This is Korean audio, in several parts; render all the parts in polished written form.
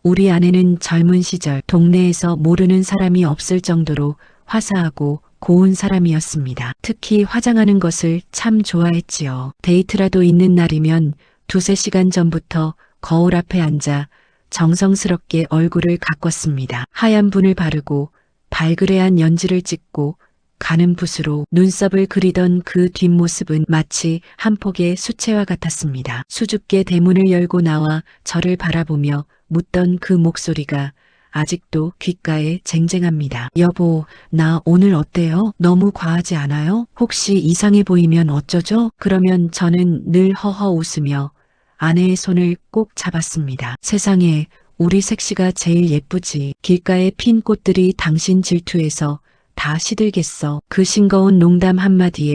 우리 아내는 젊은 시절 동네에서 모르는 사람이 없을 정도로 화사하고 고운 사람이었습니다. 특히 화장하는 것을 참 좋아했지요. 데이트라도 있는 날이면 두세 시간 전부터 거울 앞에 앉아 정성스럽게 얼굴을 가꿨습니다. 하얀 분을 바르고 발그레한 연지를 찍고 가는 붓으로 눈썹을 그리던 그 뒷모습은 마치 한 폭의 수채화 같았습니다. 수줍게 대문을 열고 나와 저를 바라보며 묻던 그 목소리가 아직도 귓가에 쟁쟁합니다. 여보, 나 오늘 어때요? 너무 과하지 않아요? 혹시 이상해 보이면 어쩌죠? 그러면 저는 늘 허허 웃으며 아내의 손을 꼭 잡았습니다. 세상에 우리 색시가 제일 예쁘지. 길가의 핀 꽃들이 당신 질투해서 다 시들겠어. 그 싱거운 농담 한마디에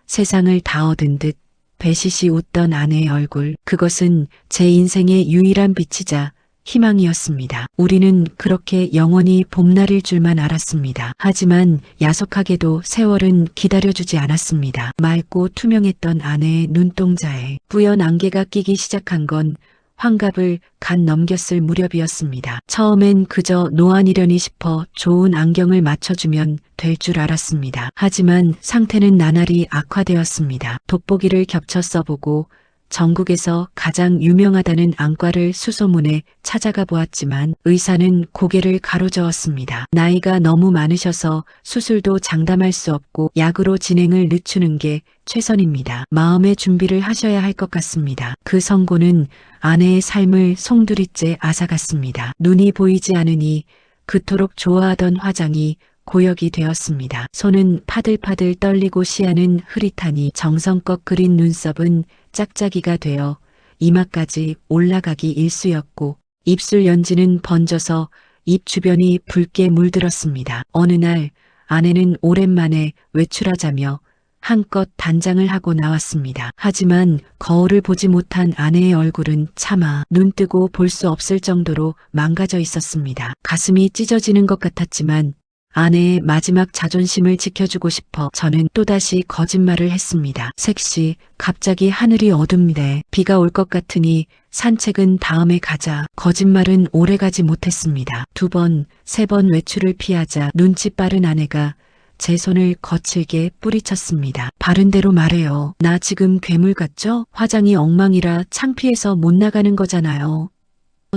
세상을 다 얻은 듯 배시시 웃던 아내의 얼굴. 그것은 제 인생의 유일한 빛이자 희망이었습니다. 우리는 그렇게 영원히 봄날일 줄만 알았습니다. 하지만 야속하게도 세월은 기다려주지 않았습니다. 맑고 투명했던 아내의 눈동자에 뿌연 안개가 끼기 시작한 건 환갑을 갓 넘겼을 무렵이었습니다. 처음엔 그저 노안이려니 싶어 좋은 안경을 맞춰주면 될 줄 알았습니다. 하지만 상태는 나날이 악화되었습니다. 돋보기를 겹쳐 써보고 전국에서 가장 유명하다는 안과를 수소문해 찾아가 보았지만 의사는 고개를 가로저었습니다. 나이가 너무 많으셔서 수술도 장담할 수 없고 약으로 진행을 늦추는 게 최선입니다. 마음의 준비를 하셔야 할 것 같습니다. 그 선고는 아내의 삶을 송두리째 앗아갔습니다. 눈이 보이지 않으니 그토록 좋아하던 화장이 고역이 되었습니다. 손은 파들파들 떨리고 시야는 흐릿하니 정성껏 그린 눈썹은 짝짝이가 되어 이마까지 올라가기 일쑤였고 입술 연지는 번져서 입 주변이 붉게 물들었습니다. 어느 날 아내는 오랜만에 외출하자며 한껏 단장을 하고 나왔습니다. 하지만 거울을 보지 못한 아내의 얼굴은 차마 눈뜨고 볼 수 없을 정도로 망가져 있었습니다. 가슴이 찢어지는 것 같았지만 아내의 마지막 자존심을 지켜주고 싶어 저는 또다시 거짓말을 했습니다. 색시, 갑자기 하늘이 어둡네. 비가 올 것 같으니 산책은 다음에 가자. 거짓말은 오래가지 못했습니다. 2번, 3번 외출을 피하자 눈치 빠른 아내가 제 손을 거칠게 뿌리쳤습니다. 바른 대로 말해요. 나 지금 괴물 같죠? 화장이 엉망이라 창피해서 못 나가는 거잖아요.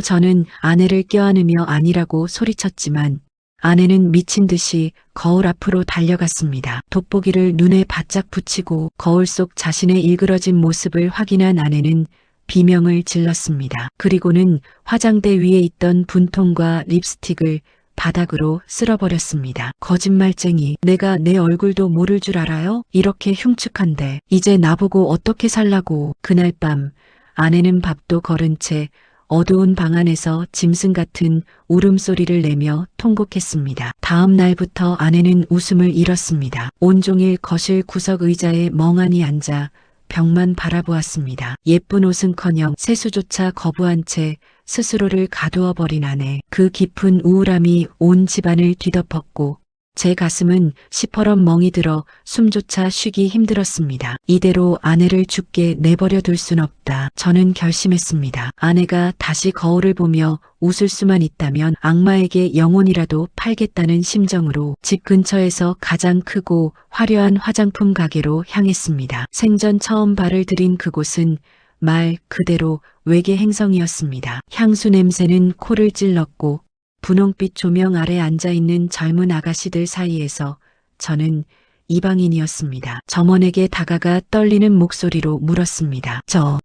저는 아내를 껴안으며 아니라고 소리쳤지만 아내는 미친 듯이 거울 앞으로 달려갔습니다. 돋보기를 눈에 바짝 붙이고 거울 속 자신의 일그러진 모습을 확인한 아내는 비명을 질렀습니다. 그리고는 화장대 위에 있던 분통과 립스틱을 바닥으로 쓸어버렸습니다. 거짓말쟁이, 내가 내 얼굴도 모를 줄 알아요? 이렇게 흉측한데 이제 나보고 어떻게 살라고. 그날 밤 아내는 밥도 거른 채 어두운 방 안에서 짐승 같은 울음소리를 내며 통곡했습니다. 다음 날부터 아내는 웃음을 잃었습니다. 온종일 거실 구석 의자에 멍하니 앉아 벽만 바라보았습니다. 예쁜 옷은커녕 세수조차 거부한 채 스스로를 가두어 버린 아내. 그 깊은 우울함이 온 집안을 뒤덮었고 제 가슴은 시퍼런 멍이 들어 숨조차 쉬기 힘들었습니다. 이대로 아내를 죽게 내버려 둘 순 없다. 저는 결심했습니다. 아내가 다시 거울을 보며 웃을 수만 있다면 악마에게 영혼이라도 팔겠다는 심정으로 집 근처에서 가장 크고 화려한 화장품 가게로 향했습니다. 생전 처음 발을 들인 그곳은 말 그대로 외계 행성이었습니다. 향수 냄새는 코를 찔렀고 분홍빛 조명 아래 앉아있는 젊은 아가씨들 사이에서 저는 이방인이었습니다. 점원에게 다가가 떨리는 목소리로 물었습니다.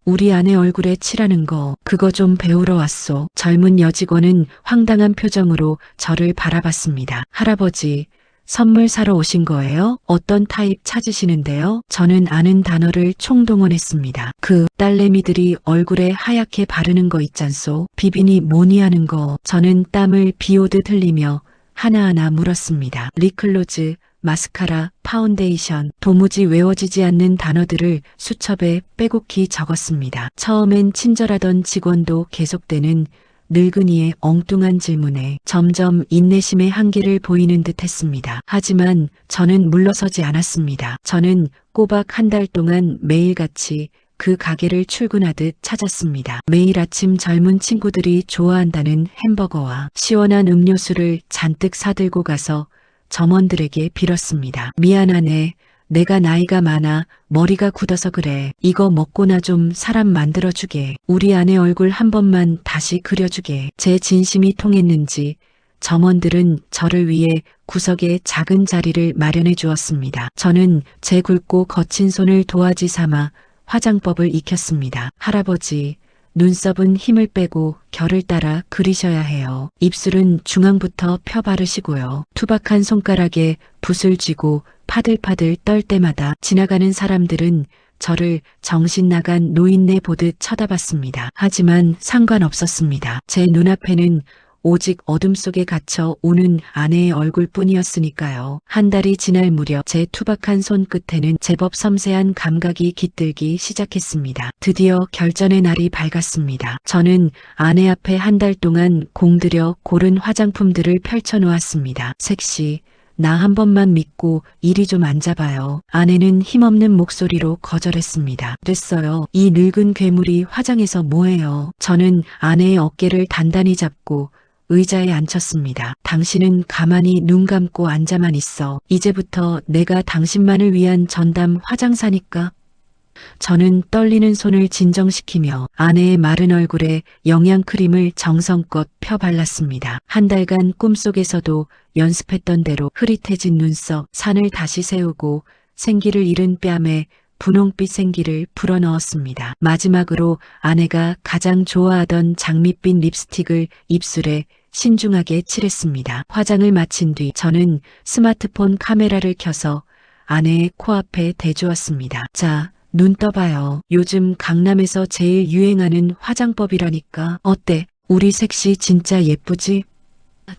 우리 아내 얼굴에 칠하는 거 그거 좀 배우러 왔소. 젊은 여직원은 황당한 표정으로 저를 바라봤습니다. 할아버지, 선물 사러 오신 거예요? 어떤 타입 찾으시는데요? 저는 아는 단어를 총동원했습니다. 그 딸내미들이 얼굴에 하얗게 바르는 거 있잖소. 비비니 뭐니 하는 거. 저는 땀을 비오듯 흘리며 하나하나 물었습니다. 립글로즈, 마스카라, 파운데이션, 도무지 외워지지 않는 단어들을 수첩에 빼곡히 적었습니다. 처음엔 친절하던 직원도 계속되는 늙은이의 엉뚱한 질문에 점점 인내심의 한계를 보이는 듯 했습니다. 하지만 저는 물러서지 않았습니다. 저는 꼬박 한 달 동안 매일같이 그 가게를 출근하듯 찾았습니다. 매일 아침 젊은 친구들이 좋아한다는 햄버거와 시원한 음료수를 잔뜩 사들고 가서 점원들에게 빌었습니다. 미안하네. 내가 나이가 많아 머리가 굳어서 그래. 이거 먹고나 좀 사람 만들어주게. 우리 아내 얼굴 한 번만 다시 그려주게. 제 진심이 통했는지 점원들은 저를 위해 구석에 작은 자리를 마련해 주었습니다. 저는 제 굵고 거친 손을 도화지 삼아 화장법을 익혔습니다. 할아버지, 눈썹은 힘을 빼고 결을 따라 그리셔야 해요. 입술은 중앙부터 펴 바르시고요. 투박한 손가락에 붓을 쥐고 파들파들 떨 때마다 지나가는 사람들은 저를 정신 나간 노인네 보듯 쳐다봤습니다. 하지만 상관없었습니다. 제 눈앞에는 오직 어둠 속에 갇혀 우는 아내의 얼굴뿐이었으니까요. 한 달이 지날 무렵 제 투박한 손끝에는 제법 섬세한 감각이 깃들기 시작했습니다. 드디어 결전의 날이 밝았습니다. 저는 아내 앞에 한 달 동안 공들여 고른 화장품들을 펼쳐놓았습니다. 색시, 나 한 번만 믿고 이리 좀 앉아봐요. 아내는 힘없는 목소리로 거절했습니다. 됐어요. 이 늙은 괴물이 화장해서 뭐해요. 저는 아내의 어깨를 단단히 잡고 의자에 앉혔습니다. 당신은 가만히 눈 감고 앉아만 있어. 이제부터 내가 당신만을 위한 전담 화장사니까. 저는 떨리는 손을 진정시키며 아내의 마른 얼굴에 영양크림을 정성껏 펴 발랐습니다. 한 달간 꿈속에서도 연습했던 대로 흐릿해진 눈썹, 산을 다시 세우고 생기를 잃은 뺨에 분홍빛 생기를 불어넣었습니다. 마지막으로 아내가 가장 좋아하던 장밋빛 립스틱을 입술에 신중하게 칠했습니다. 화장을 마친 뒤 저는 스마트폰 카메라를 켜서 아내의 코앞에 대주었습니다. 자, 눈 떠봐요. 요즘 강남에서 제일 유행하는 화장법이라니까. 어때? 우리 색시 진짜 예쁘지?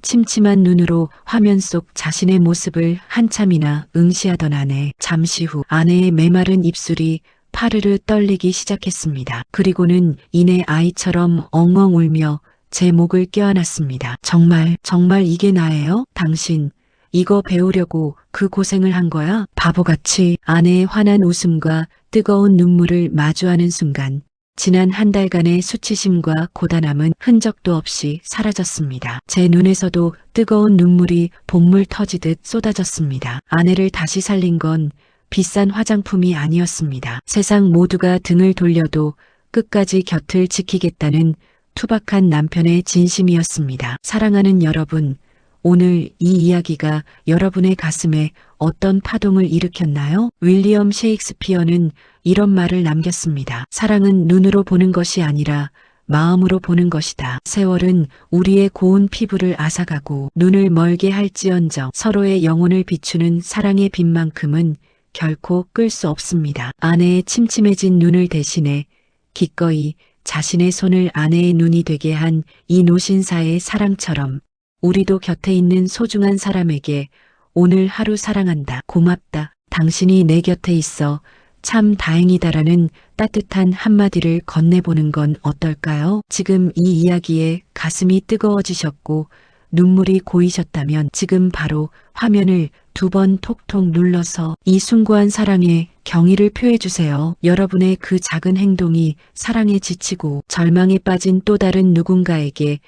침침한 눈으로 화면 속 자신의 모습을 한참이나 응시하던 아내. 잠시 후 아내의 메마른 입술이 파르르 떨리기 시작했습니다. 그리고는 이내 아이처럼 엉엉 울며 제 목을 껴안았습니다. 정말 이게 나예요? 당신 이거 배우려고 그 고생을 한 거야? 바보같이. 아내의 환한 웃음과 뜨거운 눈물을 마주하는 순간 지난 한 달간의 수치심과 고단함은 흔적도 없이 사라졌습니다. 제 눈에서도 뜨거운 눈물이 본물 터지듯 쏟아졌습니다. 아내를 다시 살린 건 비싼 화장품이 아니었습니다. 세상 모두가 등을 돌려도 끝까지 곁을 지키겠다는 투박한 남편의 진심이었습니다. 사랑하는 여러분, 오늘 이 이야기가 여러분의 가슴에 어떤 파동을 일으켰나요? 윌리엄 셰익스피어는 이런 말을 남겼습니다. 사랑은 눈으로 보는 것이 아니라 마음으로 보는 것이다. 세월은 우리의 고운 피부를 앗아가고 눈을 멀게 할지언정 서로의 영혼을 비추는 사랑의 빛만큼은 결코 끌 수 없습니다. 아내의 침침해진 눈을 대신해 기꺼이 자신의 손을 아내의 눈이 되게 한 이 노신사의 사랑처럼 우리도 곁에 있는 소중한 사람에게 오늘 하루 사랑한다. 고맙다. 당신이 내 곁에 있어 참 다행이다라는 따뜻한 한마디를 건네보는 건 어떨까요? 지금 이 이야기에 가슴이 뜨거워지셨고 눈물이 고이셨다면 지금 바로 화면을 2번 톡톡 눌러서 이 숭고한 사랑에 경의를 표해주세요. 여러분의 그 작은 행동이 사랑에 지치고 절망에 빠진 또 다른 누군가에게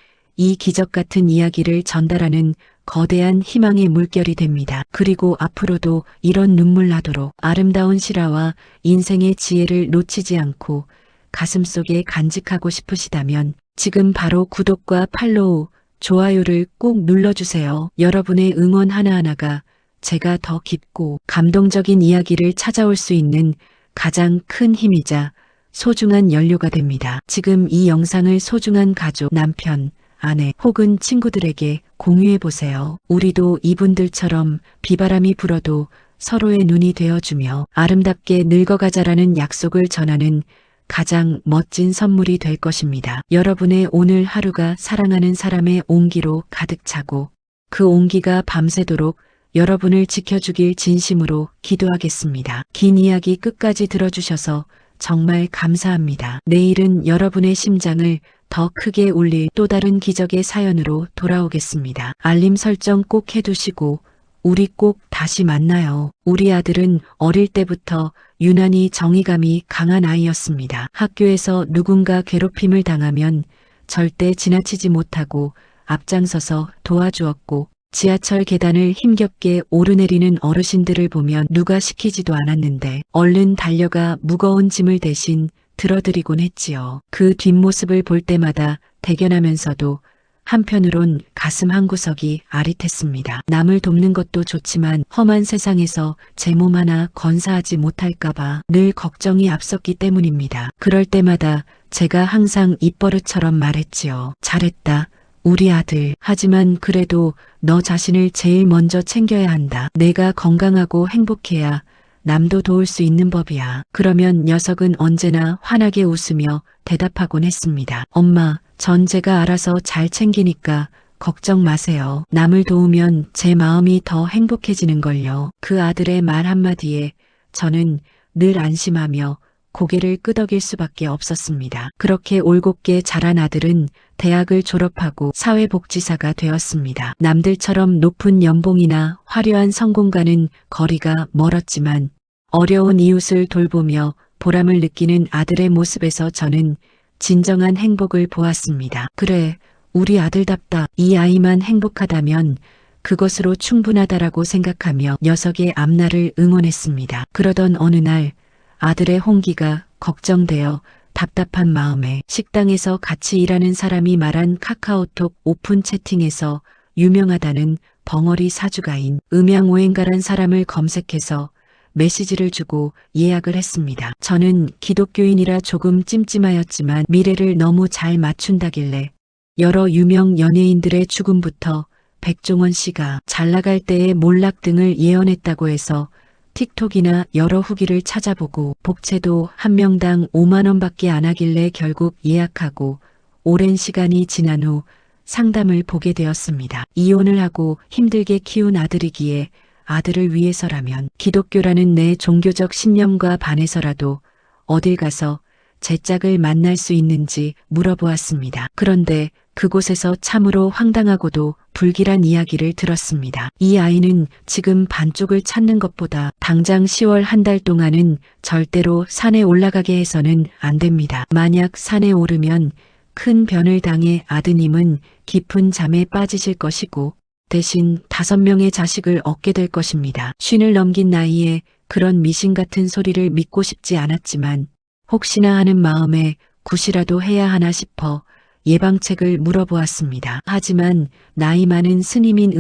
이 기적 같은 이야기를 전달하는 거대한 희망의 물결이 됩니다. 그리고 앞으로도 이런 눈물 나도록 아름다운 실화와 인생의 지혜를 놓치지 않고 가슴속에 간직하고 싶으시다면 지금 바로 구독과 팔로우, 좋아요를 꼭 눌러주세요. 여러분의 응원 하나하나가 제가 더 깊고 감동적인 이야기를 찾아올 수 있는 가장 큰 힘이자 소중한 연료가 됩니다. 지금 이 영상을 소중한 가족, 남편, 아내 혹은 친구들에게 공유해보세요. 우리도 이분들처럼 비바람이 불어도 서로의 눈이 되어주며 아름답게 늙어가자라는 약속을 전하는 가장 멋진 선물이 될 것입니다. 여러분의 오늘 하루가 사랑하는 사람의 온기로 가득 차고 그 온기가 밤새도록 여러분을 지켜주길 진심으로 기도하겠습니다. 긴 이야기 끝까지 들어주셔서 정말 감사합니다. 내일은 여러분의 심장을 더 크게 울릴 또 다른 기적의 사연으로 돌아오겠습니다. 알림 설정 꼭 해두시고 우리 꼭 다시 만나요. 우리 아들은 어릴 때부터 유난히 정의감이 강한 아이였습니다. 학교에서 누군가 괴롭힘을 당하면 절대 지나치지 못하고 앞장서서 도와주었고, 지하철 계단을 힘겹게 오르내리는 어르신들을 보면 누가 시키지도 않았는데 얼른 달려가 무거운 짐을 대신 들어드리곤 했지요. 그 뒷모습을 볼 때마다 대견하면서도 한편으론 가슴 한구석이 아릿했습니다. 남을 돕는 것도 좋지만 험한 세상에서 제 몸 하나 건사하지 못할까봐 늘 걱정이 앞섰기 때문입니다. 그럴 때마다 제가 항상 입버릇처럼 말했지요. 잘했다. 우리 아들. 하지만 그래도 너 자신을 제일 먼저 챙겨야 한다. 내가 건강하고 행복해야 남도 도울 수 있는 법이야. 그러면 녀석은 언제나 환하게 웃으며 대답하곤 했습니다. 엄마, 전 제가 알아서 잘 챙기니까 걱정 마세요. 남을 도우면 제 마음이 더 행복해지는걸요. 그 아들의 말 한마디에 저는 늘 안심하며 고개를 끄덕일 수밖에 없었습니다. 그렇게 올곧게 자란 아들은 대학을 졸업하고 사회복지사가 되었습니다. 남들처럼 높은 연봉이나 화려한 성공과는 거리가 멀었지만 어려운 이웃을 돌보며 보람을 느끼는 아들의 모습에서 저는 진정한 행복을 보았습니다. 그래, 우리 아들답다. 이 아이만 행복하다면 그것으로 충분하다라고 생각하며 녀석의 앞날을 응원했습니다. 그러던 어느 날 아들의 홍기가 걱정되어 답답한 마음에 식당에서 같이 일하는 사람이 말한 카카오톡 오픈 채팅에서 유명하다는 벙어리 사주가인 음양오행가란 사람을 검색해서 메시지를 주고 예약을 했습니다. 저는 기독교인이라 조금 찜찜하였지만 미래를 너무 잘 맞춘다길래 여러 유명 연예인들의 죽음부터 백종원 씨가 잘 나갈 때의 몰락 등을 예언했다고 해서 틱톡이나 여러 후기를 찾아보고 복채도 한 명당 5만 원밖에 안 하길래 결국 예약하고 오랜 시간이 지난 후 상담을 보게 되었습니다. 이혼을 하고 힘들게 키운 아들이기에 아들을 위해서라면 기독교라는 내 종교적 신념과 반해서라도 어딜 가서 제 짝을 만날 수 있는지 물어보았습니다. 그런데 그곳에서 참으로 황당하고도 불길한 이야기를 들었습니다. 이 아이는 지금 반쪽을 찾는 것보다 당장 10월 한 달 동안은 절대로 산에 올라가게 해서는 안 됩니다. 만약 산에 오르면 큰 변을 당해 아드님은 깊은 잠에 빠지실 것이고 대신 5명의 자식을 얻게 될 것입니다. 쉰을 넘긴 나이에 그런 미신 같은 소리를 믿고 싶지 않았지만 혹시나 하는 마음에 굿이라도 해야 하나 싶어 예방책을 물어보았습니다. 하지만 나이 많은 스님인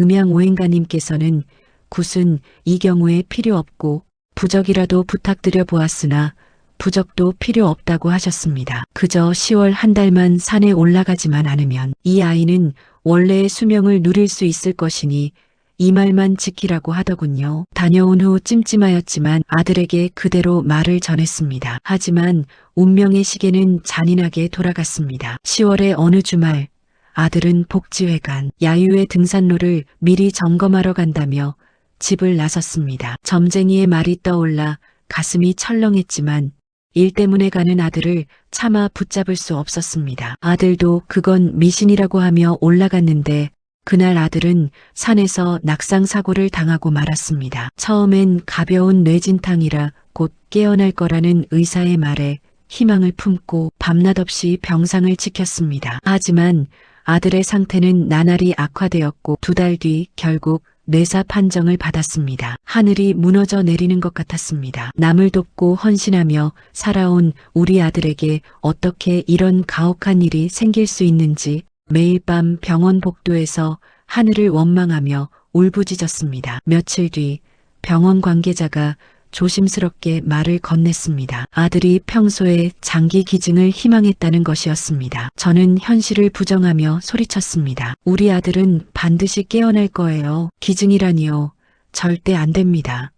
음양오행가님께서는 굿은 이 경우에 필요 없고 부적이라도 부탁드려 보았으나 부적도 필요 없다고 하셨습니다. 그저 10월 한 달만 산에 올라가지만 않으면 이 아이는 원래의 수명을 누릴 수 있을 것이니 이 말만 지키라고 하더군요. 다녀온 후 찜찜하였지만 아들에게 그대로 말을 전했습니다. 하지만 운명의 시계는 잔인하게 돌아갔습니다. 10월의 어느 주말 아들은 복지회관 야유회 등산로를 미리 점검하러 간다며 집을 나섰습니다. 점쟁이의 말이 떠올라 가슴이 철렁했지만 일 때문에 가는 아들을 차마 붙잡을 수 없었습니다. 아들도 그건 미신이라고 하며 올라갔는데 그날 아들은 산에서 낙상 사고를 당하고 말았습니다. 처음엔 가벼운 뇌진탕이라 곧 깨어날 거라는 의사의 말에 희망을 품고 밤낮 없이 병상을 지켰습니다. 하지만 아들의 상태는 나날이 악화되었고 2달 뒤 결국 뇌사 판정을 받았습니다. 하늘이 무너져 내리는 것 같았습니다. 남을 돕고 헌신하며 살아온 우리 아들에게 어떻게 이런 가혹한 일이 생길 수 있는지 매일 밤 병원 복도에서 하늘을 원망하며 울부짖었습니다. 며칠 뒤 병원 관계자가 조심스럽게 말을 건넸습니다. 아들이 평소에 장기 기증을 희망했다는 것이었습니다. 저는 현실을 부정하며 소리쳤습니다. 우리 아들은 반드시 깨어날 거예요. 기증이라니요. 절대 안 됩니다.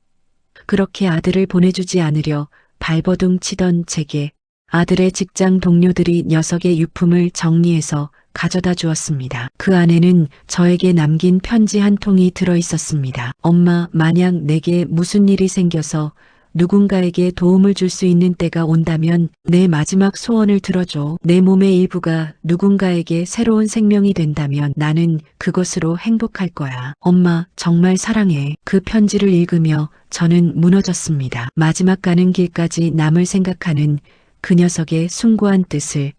그렇게 아들을 보내주지 않으려 발버둥 치던 제게 아들의 직장 동료들이 녀석의 유품을 정리해서 가져다 주었습니다. 그 안에는 저에게 남긴 편지 한 통이 들어 있었습니다. 엄마, 만약 내게 무슨 일이 생겨서 누군가에게 도움을 줄 수 있는 때가 온다면 내 마지막 소원을 들어줘. 내 몸의 일부가 누군가에게 새로운 생명이 된다면 나는 그것으로 행복할 거야. 엄마, 정말 사랑해. 그 편지를 읽으며 저는 무너졌습니다. 마지막 가는 길까지 남을 생각하는 그 녀석의 숭고한 뜻을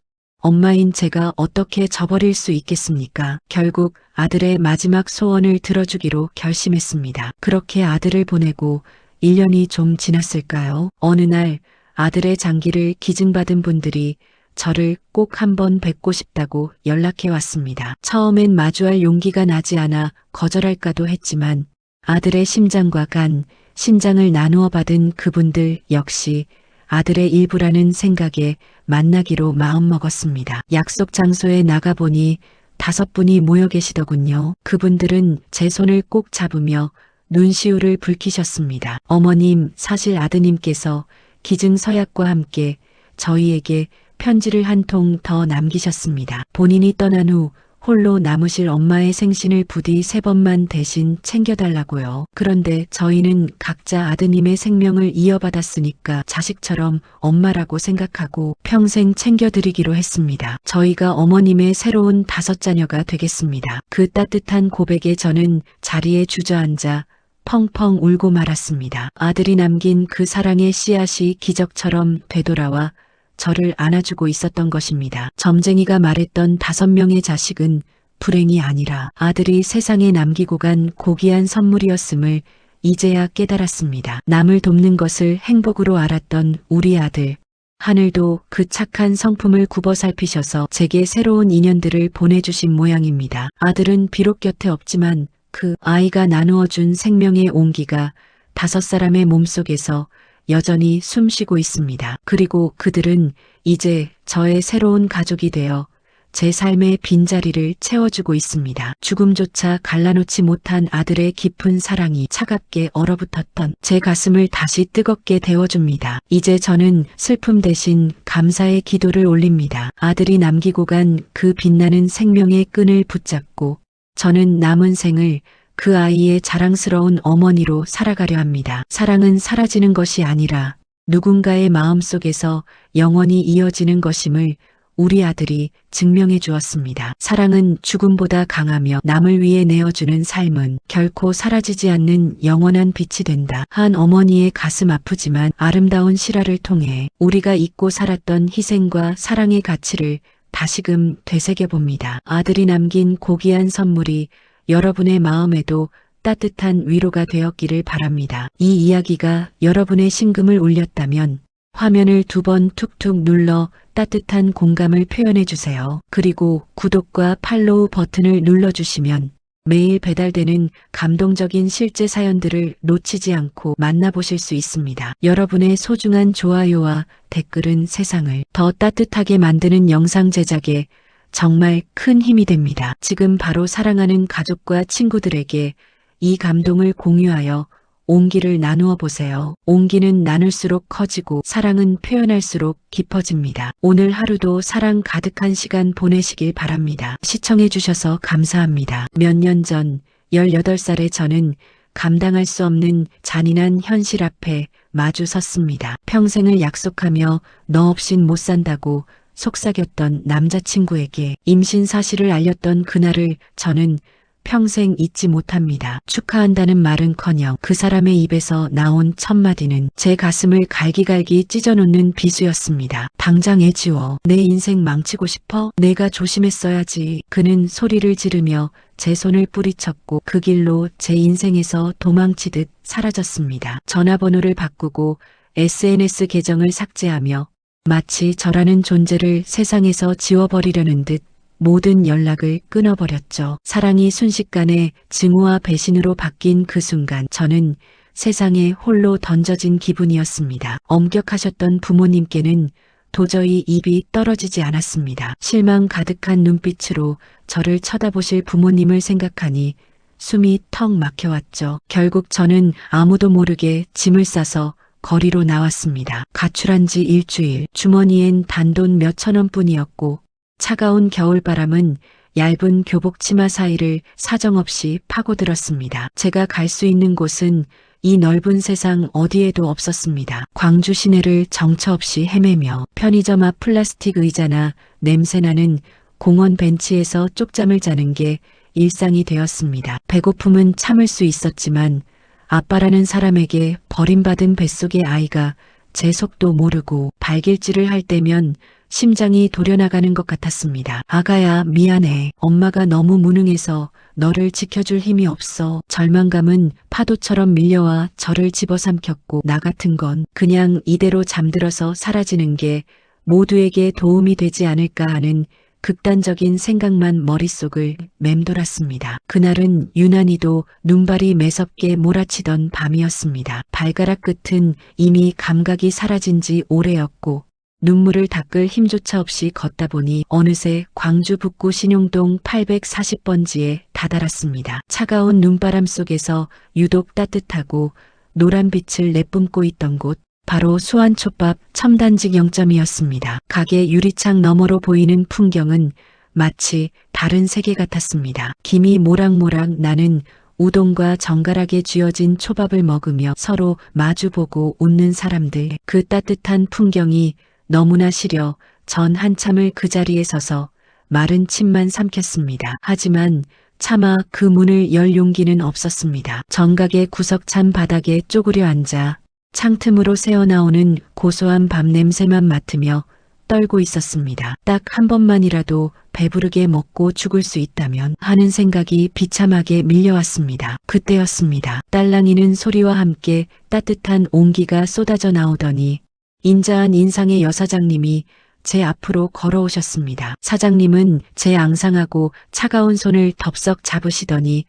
엄마인 제가 어떻게 저버릴 수 있겠습니까? 결국 아들의 마지막 소원을 들어주기로 결심했습니다. 그렇게 아들을 보내고 1년이 좀 지났을까요? 어느 날 아들의 장기를 기증받은 분들이 저를 꼭 한번 뵙고 싶다고 연락해 왔습니다. 처음엔 마주할 용기가 나지 않아 거절할까도 했지만 아들의 심장과 간, 신장을 나누어 받은 그분들 역시 아들의 일부라는 생각에 만나기로 마음먹었습니다. 약속 장소에 나가보니 5분이 모여 계시더군요. 그분들은 제 손을 꼭 잡으며 눈시울을 붉히셨습니다. 어머님, 사실 아드님께서 기증 서약과 함께 저희에게 편지를 한 통 더 남기셨습니다. 본인이 떠난 후 홀로 남으실 엄마의 생신을 부디 3번만 대신 챙겨달라고요. 그런데 저희는 각자 아드님의 생명을 이어받았으니까 자식처럼 엄마라고 생각하고 평생 챙겨드리기로 했습니다. 저희가 어머님의 새로운 5자녀가 되겠습니다. 그 따뜻한 고백에 저는 자리에 주저앉아 펑펑 울고 말았습니다. 아들이 남긴 그 사랑의 씨앗이 기적처럼 되돌아와 저를 안아주고 있었던 것입니다. 점쟁이가 말했던 5명의 자식은 불행이 아니라 아들이 세상에 남기고 간 고귀한 선물이었음을 이제야 깨달았습니다. 남을 돕는 것을 행복으로 알았던 우리 아들. 하늘도 그 착한 성품을 굽어 살피셔서 제게 새로운 인연들을 보내주신 모양입니다. 아들은 비록 곁에 없지만 그 아이가 나누어준 생명의 온기가 5사람의 몸속에서 여전히 숨쉬고 있습니다. 그리고 그들은 이제 저의 새로운 가족이 되어 제 삶의 빈자리를 채워주고 있습니다. 죽음조차 갈라놓지 못한 아들의 깊은 사랑이 차갑게 얼어붙었던 제 가슴을 다시 뜨겁게 데워줍니다. 이제 저는 슬픔 대신 감사의 기도를 올립니다. 아들이 남기고 간 그 빛나는 생명의 끈을 붙잡고 저는 남은 생을 그 아이의 자랑스러운 어머니로 살아가려 합니다. 사랑은 사라지는 것이 아니라 누군가의 마음속에서 영원히 이어지는 것임을 우리 아들이 증명해 주었습니다. 사랑은 죽음보다 강하며 남을 위해 내어주는 삶은 결코 사라지지 않는 영원한 빛이 된다. 한 어머니의 가슴 아프지만 아름다운 실화를 통해 우리가 잊고 살았던 희생과 사랑의 가치를 다시금 되새겨봅니다. 아들이 남긴 고귀한 선물이 여러분의 마음에도 따뜻한 위로가 되었기를 바랍니다. 이 이야기가 여러분의 심금을 울렸다면 화면을 2번 툭툭 눌러 따뜻한 공감을 표현해 주세요. 그리고 구독과 팔로우 버튼을 눌러주시면 매일 배달되는 감동적인 실제 사연들을 놓치지 않고 만나보실 수 있습니다. 여러분의 소중한 좋아요와 댓글은 세상을 더 따뜻하게 만드는 영상 제작에 정말 큰 힘이 됩니다. 지금 바로 사랑하는 가족과 친구들에게 이 감동을 공유하여 온기를 나누어 보세요. 온기는 나눌수록 커지고 사랑은 표현할수록 깊어집니다. 오늘 하루도 사랑 가득한 시간 보내시길 바랍니다. 시청해 주셔서 감사합니다. 몇 년 전 18살의 저는 감당할 수 없는 잔인한 현실 앞에 마주 섰습니다. 평생을 약속하며 너 없인 못 산다고 속삭였던 남자친구에게 임신 사실을 알렸던 그날을 저는 평생 잊지 못합니다. 축하한다는 말은커녕 그 사람의 입에서 나온 첫 마디는 제 가슴을 갈기갈기 찢어놓는 비수였습니다. 당장 애 지워. 내 인생 망치고 싶어? 내가 조심했어야지. 그는 소리를 지르며 제 손을 뿌리쳤고 그 길로 제 인생에서 도망치듯 사라졌습니다. 전화번호를 바꾸고 SNS 계정을 삭제하며 마치 저라는 존재를 세상에서 지워버리려는 듯 모든 연락을 끊어버렸죠. 사랑이 순식간에 증오와 배신으로 바뀐 그 순간 저는 세상에 홀로 던져진 기분이었습니다. 엄격하셨던 부모님께는 도저히 입이 떨어지지 않았습니다. 실망 가득한 눈빛으로 저를 쳐다보실 부모님을 생각하니 숨이 턱 막혀왔죠. 결국 저는 아무도 모르게 짐을 싸서 거리로 나왔습니다. 가출한 지 일주일, 주머니엔 단돈 몇천 원뿐이었고 차가운 겨울바람은 얇은 교복 치마 사이를 사정없이 파고들었습니다. 제가 갈 수 있는 곳은 이 넓은 세상 어디에도 없었습니다. 광주 시내를 정처 없이 헤매며 편의점 앞 플라스틱 의자나 냄새나는 공원 벤치에서 쪽잠을 자는 게 일상이 되었습니다. 배고픔은 참을 수 있었지만 아빠라는 사람에게 버림받은 뱃속의 아이가 제 속도 모르고 발길질을 할 때면 심장이 도려나가는 것 같았습니다. 아가야, 미안해. 엄마가 너무 무능해서 너를 지켜줄 힘이 없어. 절망감은 파도처럼 밀려와 저를 집어삼켰고, 나 같은 건 그냥 이대로 잠들어서 사라지는 게 모두에게 도움이 되지 않을까 하는 극단적인 생각만 머릿속을 맴돌았습니다. 그날은 유난히도 눈발이 매섭게 몰아치던 밤이었습니다. 발가락 끝은 이미 감각이 사라진 지 오래였고 눈물을 닦을 힘조차 없이 걷다 보니 어느새 광주 북구 신용동 840번지에 다다랐습니다. 차가운 눈바람 속에서 유독 따뜻하고 노란 빛을 내뿜고 있던 곳, 바로 수완초밥 첨단직 영점이었습니다. 가게 유리창 너머로 보이는 풍경은 마치 다른 세계 같았습니다. 김이 모락모락 나는 우동과 정갈하게 쥐어진 초밥을 먹으며 서로 마주보고 웃는 사람들, 그 따뜻한 풍경이 너무나 시려 전 한참을 그 자리에 서서 마른 침만 삼켰습니다. 하지만 차마 그 문을 열 용기는 없었습니다. 정각의 구석찬 바닥에 쪼그려 앉아 창틈으로 새어나오는 고소한 밥 냄새만 맡으며 떨고 있었습니다. 딱 한 번만이라도 배부르게 먹고 죽을 수 있다면 하는 생각이 비참하게 밀려왔습니다. 그때였습니다. 딸랑이는 소리와 함께 따뜻한 온기가 쏟아져 나오더니 인자한 인상의 여사장님이 제 앞으로 걸어오셨습니다. 사장님은 제 앙상하고 차가운 손을 덥석 잡으시더니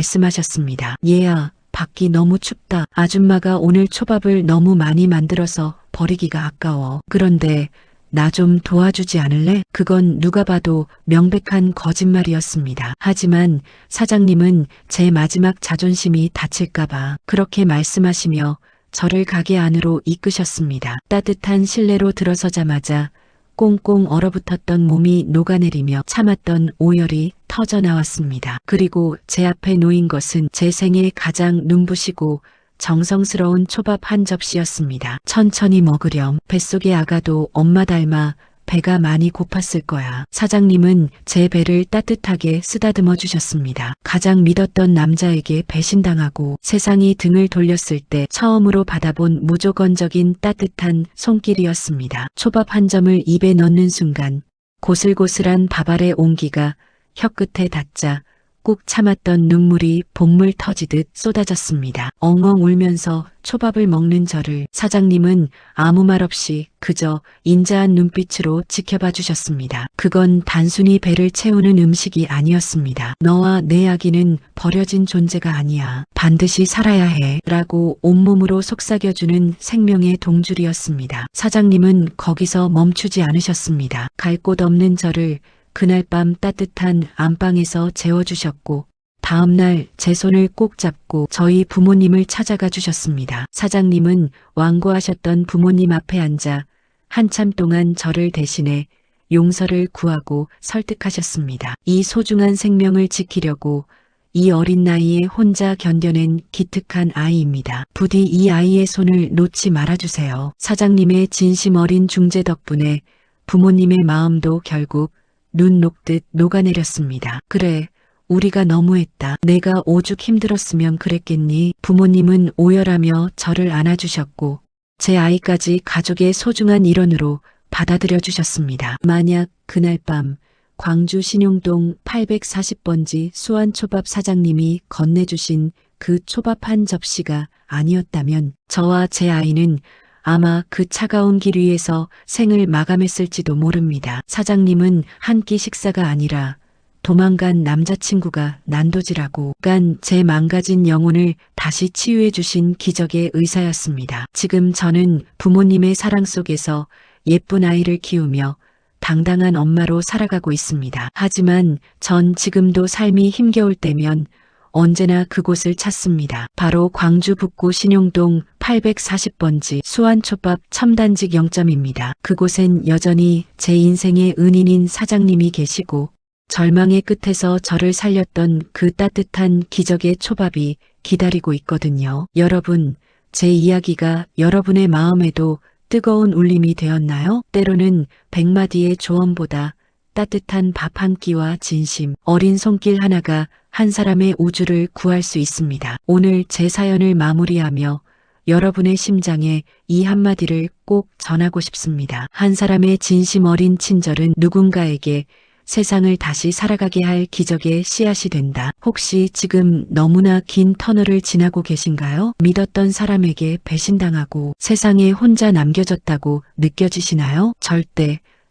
말씀하셨습니다. 얘야, 밖이 너무 춥다. 아줌마가 오늘 초밥을 너무 많이 만들어서 버리기가 아까워. 그런데 나 좀 도와주지 않을래? 그건 누가 봐도 명백한 거짓말이었습니다. 하지만 사장님은 제 마지막 자존심이 다칠까봐 그렇게 말씀하시며 저를 가게 안으로 이끄셨습니다. 따뜻한 실내로 들어서자마자 꽁꽁 얼어붙었던 몸이 녹아내리며 참았던 오열이 터져 나왔습니다. 그리고 제 앞에 놓인 것은 제 생애 가장 눈부시고 정성스러운 초밥 한 접시였습니다. 천천히 먹으렴. 뱃속의 아가도 엄마 닮아 배가 많이 고팠을 거야. 사장님은 제 배를 따뜻하게 쓰다듬어 주셨습니다. 가장 믿었던 남자에게 배신당하고 세상이 등을 돌렸을 때 처음으로 받아본 무조건적인 따뜻한 손길이었습니다. 초밥 한 점을 입에 넣는 순간 고슬고슬한 밥알의 온기가 혀끝에 닿자 꾹 참았던 눈물이 본물 터지듯 쏟아졌습니다. 엉엉 울면서 초밥을 먹는 저를 사장님은 아무 말 없이 그저 인자한 눈빛으로 지켜봐 주셨습니다. 그건 단순히 배를 채우는 음식이 아니었습니다. 너와 내 아기는 버려진 존재가 아니야. 반드시 살아야 해. 라고 온몸으로 속삭여주는 생명의 동줄이었습니다. 사장님은 거기서 멈추지 않으셨습니다. 갈 곳 없는 저를 그날 밤 따뜻한 안방에서 재워주셨고 다음날 제 손을 꼭 잡고 저희 부모님을 찾아가 주셨습니다. 사장님은 완고하셨던 부모님 앞에 앉아 한참 동안 저를 대신해 용서를 구하고 설득하셨습니다. 이 소중한 생명을 지키려고 이 어린 나이에 혼자 견뎌낸 기특한 아이입니다. 부디 이 아이의 손을 놓지 말아주세요. 사장님의 진심 어린 중재 덕분에 부모님의 마음도 결국 눈 녹듯 녹아내렸습니다. 그래, 우리가 너무했다. 내가 오죽 힘들었으면 그랬겠니? 부모님은 오열하며 저를 안아주셨고 제 아이까지 가족의 소중한 일원으로 받아들여 주셨습니다. 만약 그날 밤 광주 신용동 840번지 수완초밥 사장님이 건네주신 그 초밥 한 접시가 아니었다면 저와 제 아이는 아마 그 차가운 길 위에서 생을 마감했을지도 모릅니다. 사장님은 한 끼 식사가 아니라 도망간 남자친구가 난도질하고 간 제 망가진 영혼을 다시 치유해 주신 기적의 의사였습니다. 지금 저는 부모님의 사랑 속에서 예쁜 아이를 키우며 당당한 엄마로 살아가고 있습니다. 하지만 전 지금도 삶이 힘겨울 때면 언제나 그곳을 찾습니다. 바로 광주 북구 신용동 840번지 수완초밥 첨단직 영점입니다. 그곳엔 여전히 제 인생의 은인인 사장님이 계시고 절망의 끝에서 저를 살렸던 그 따뜻한 기적의 초밥이 기다리고 있거든요. 여러분, 제 이야기가 여러분의 마음에도 뜨거운 울림이 되었나요? 때로는 100마디의 조언보다 따뜻한 밥 한 끼와 진심, 어린 손길 하나가 한 사람의 우주를 구할 수 있습니다. 오늘 제 사연을 마무리하며 여러분의 심장에 이 한마디를 꼭 전하고 싶습니다. 한 사람의 진심 어린 친절은 누군가에게 세상을 다시 살아가게 할 기적의 씨앗이 된다. 혹시 지금 너무나 긴 터널을 지나고 계신가요? 믿었던 사람에게 배신당하고 세상에 혼자 남겨졌다고 느껴지시나요?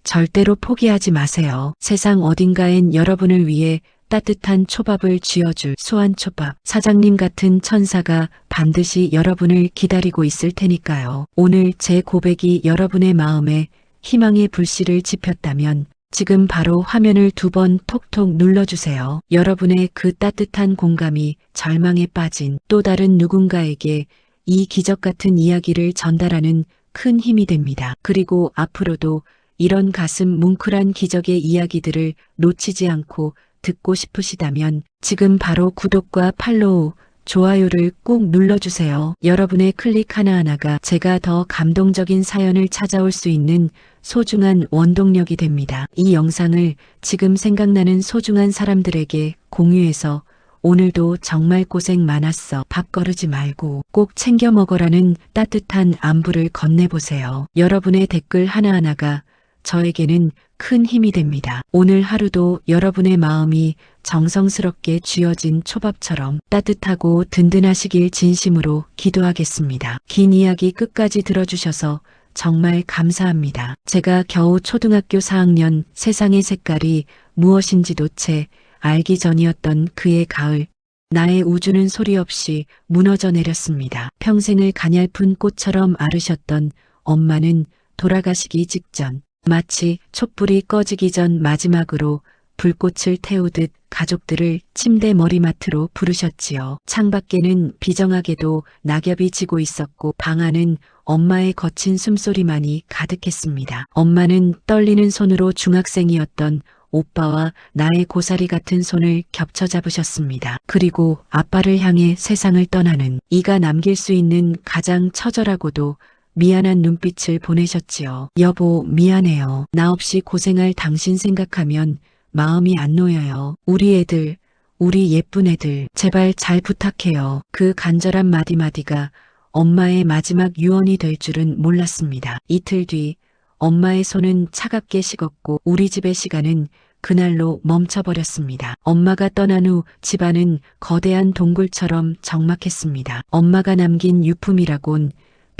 절대로 포기하지 마세요. 세상 어딘가엔 여러분을 위해 따뜻한 초밥을 쥐어줄 수완초밥 사장님 같은 천사가 반드시 여러분을 기다리고 있을 테니까요. 오늘 제 고백이 여러분의 마음에 희망의 불씨를 지폈다면 지금 바로 화면을 2번 톡톡 눌러주세요. 여러분의 그 따뜻한 공감이 절망에 빠진 또 다른 누군가에게 이 기적 같은 이야기를 전달하는 큰 힘이 됩니다. 그리고 앞으로도 이런 가슴 뭉클한 기적의 이야기들을 놓치지 않고 듣고 싶으시다면 지금 바로 구독과 팔로우, 좋아요를 꼭 눌러주세요. 여러분의 클릭 하나하나가 제가 더 감동적인 사연을 찾아올 수 있는 소중한 원동력이 됩니다. 이 영상을 지금 생각나는 소중한 사람들에게 공유해서 오늘도 정말 고생 많았어. 밥 거르지 말고 꼭 챙겨 먹어라는 따뜻한 안부를 건네보세요. 여러분의 댓글 하나하나가 저에게는 큰 힘이 됩니다. 오늘 하루도 여러분의 마음이 정성스럽게 쥐어진 초밥처럼 따뜻하고 든든하시길 진심으로 기도하겠습니다. 긴 이야기 끝까지 들어주셔서 정말 감사합니다. 제가 겨우 초등학교 4학년 세상의 색깔이 무엇인지도 채 알기 전이었던 그의 가을, 나의 우주는 소리 없이 무너져 내렸습니다. 평생을 가냘픈 꽃처럼 아르셨던 엄마는 돌아가시기 직전 마치 촛불이 꺼지기 전 마지막으로 불꽃을 태우듯 가족들을 침대 머리맡으로 부르셨지요. 창밖에는 비정하게도 낙엽이 지고 있었고 방 안은 엄마의 거친 숨소리만이 가득했습니다. 엄마는 떨리는 손으로 중학생이었던 오빠와 나의 고사리 같은 손을 겹쳐 잡으셨습니다. 그리고 아빠를 향해 세상을 떠나는 이가 남길 수 있는 가장 처절하고도 미안한 눈빛을 보내셨지요. 여보, 미안해요. 나 없이 고생할 당신 생각하면 마음이 안 놓여요. 우리 애들, 우리 예쁜 애들, 제발 잘 부탁해요. 그 간절한 마디마디가 엄마의 마지막 유언이 될 줄은 몰랐습니다. 이틀 뒤 엄마의 손은 차갑게 식었고 우리 집의 시간은 그날로 멈춰버렸습니다. 엄마가 떠난 후 집안은 거대한 동굴처럼 적막했습니다. 엄마가 남긴 유품이라곤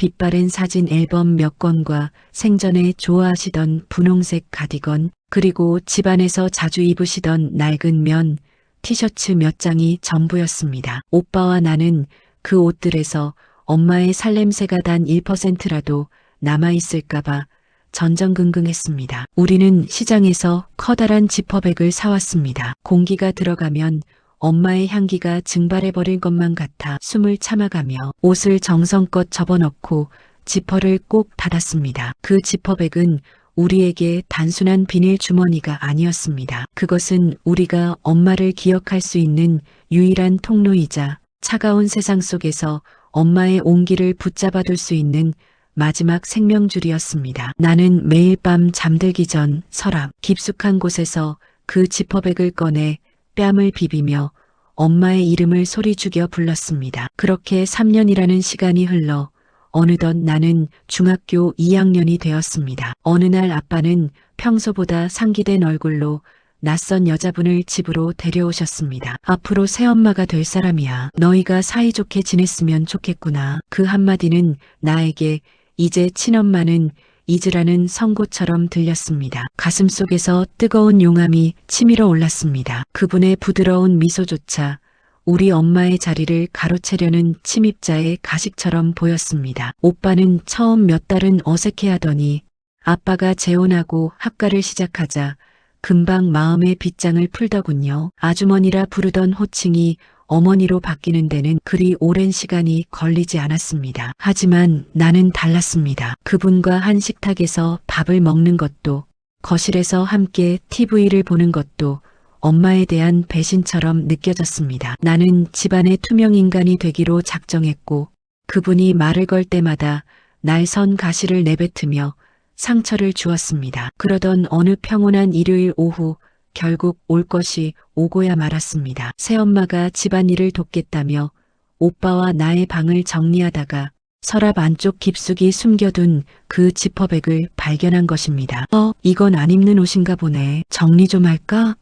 빛바랜 사진 앨범 몇 권과 생전에 좋아하시던 분홍색 가디건, 그리고 집안에서 자주 입으시던 낡은 면, 티셔츠 몇 장이 전부였습니다. 오빠와 나는 그 옷들에서 엄마의 살냄새가 단 1%라도 남아있을까봐 전전긍긍했습니다. 우리는 시장에서 커다란 지퍼백을 사왔습니다. 공기가 들어가면 엄마의 향기가 증발해버릴 것만 같아 숨을 참아가며 옷을 정성껏 접어넣고 지퍼를 꼭 닫았습니다. 그 지퍼백은 우리에게 단순한 비닐 주머니가 아니었습니다. 그것은 우리가 엄마를 기억할 수 있는 유일한 통로이자 차가운 세상 속에서 엄마의 온기를 붙잡아둘 수 있는 마지막 생명줄이었습니다. 나는 매일 밤 잠들기 전 서랍 깊숙한 곳에서 그 지퍼백을 꺼내 뺨을 비비며 엄마의 이름을 소리 죽여 불렀습니다. 그렇게 3년이라는 시간이 흘러 어느덧 나는 중학교 2학년이 되었습니다. 어느 날 아빠는 평소보다 상기된 얼굴로 낯선 여자분을 집으로 데려오셨습니다. 앞으로 새엄마가 될 사람이야. 너희가 사이좋게 지냈으면 좋겠구나. 그 한마디는 나에게 이제 친엄마는 잊으라는 선고처럼 들렸습니다. 가슴속에서 뜨거운 용암이 치밀어 올랐습니다. 그분의 부드러운 미소조차 우리 엄마의 자리를 가로채려는 침입자의 가식처럼 보였습니다. 오빠는 처음 몇 달은 어색해하더니 아빠가 재혼하고 학가를 시작하자 금방 마음의 빗장을 풀더군요. 아주머니라 부르던 호칭이 어머니로 바뀌는 데는 그리 오랜 시간이 걸리지 않았습니다. 하지만 나는 달랐습니다. 그분과 한 식탁에서 밥을 먹는 것도, 거실에서 함께 TV를 보는 것도, 엄마에 대한 배신처럼 느껴졌습니다. 나는 집안의 투명 인간이 되기로 작정했고 그분이 말을 걸 때마다 날 선 가시를 내뱉으며 상처를 주었습니다. 그러던 어느 평온한 일요일 오후 결국 올 것이 오고야 말았습니다. 새엄마가 집안일을 돕겠다며 오빠와 나의 방을 정리하다가 서랍 안쪽 깊숙이 숨겨둔 그 지퍼백을 발견한 것입니다. 이건 안 입는 옷인가 보네. 정리 좀 할까?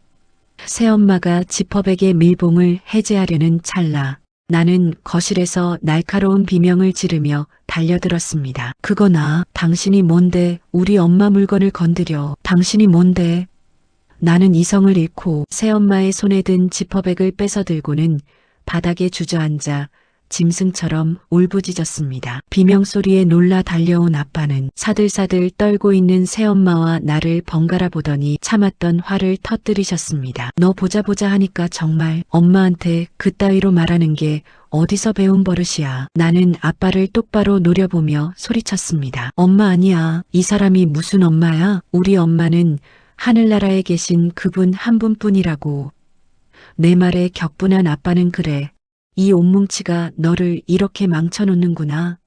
새엄마가 지퍼백의 밀봉을 해제하려는 찰나 나는 거실에서 날카로운 비명을 지르며 달려들었습니다. 그거나 당신이 뭔데 우리 엄마 물건을 건드려. 당신이 뭔데. 나는 이성을 잃고 새엄마의 손에 든 지퍼백을 뺏어 들고는 바닥에 주저앉아 짐승처럼 울부짖었습니다. 비명소리에 놀라 달려온 아빠는 사들사들 떨고 있는 새엄마와 나를 번갈아 보더니 참았던 화를 터뜨리셨습니다. 너 보자 하니까 정말 엄마한테 그따위로 말하는 게 어디서 배운 버릇이야. 나는 아빠를 똑바로 노려보며 소리쳤습니다. 엄마 아니야. 이 사람이 무슨 엄마야? 우리 엄마는 하늘나라에 계신 그분 한 분뿐이라고. 내 말에 격분한 아빠는 그래. 이 옷뭉치가 너를 이렇게 망쳐놓는구나.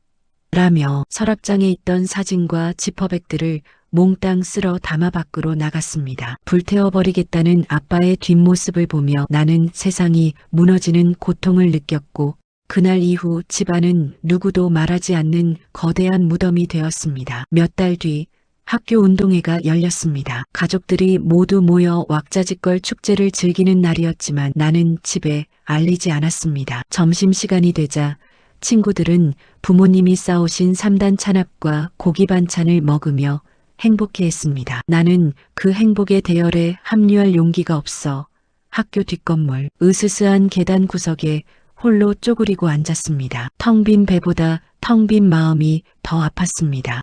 라며 서랍장에 있던 사진과 지퍼백들을 몽땅 쓸어 담아 밖으로 나갔습니다. 불태워버리겠다는 아빠의 뒷모습을 보며 나는 세상이 무너지는 고통을 느꼈고 그날 이후 집안은 누구도 말하지 않는 거대한 무덤이 되었습니다. 몇 달 뒤 학교 운동회가 열렸습니다. 가족들이 모두 모여 왁자지껄 축제를 즐기는 날이었지만 나는 집에 알리지 않았습니다. 점심시간이 되자 친구들은 부모님이 싸오신 3단 찬압과 고기 반찬을 먹으며 행복해했습니다. 나는 그 행복의 대열에 합류할 용기가 없어 학교 뒷건물 으스스한 계단 구석에 홀로 쪼그리고 앉았습니다. 텅 빈 배보다 텅 빈 마음이 더 아팠습니다.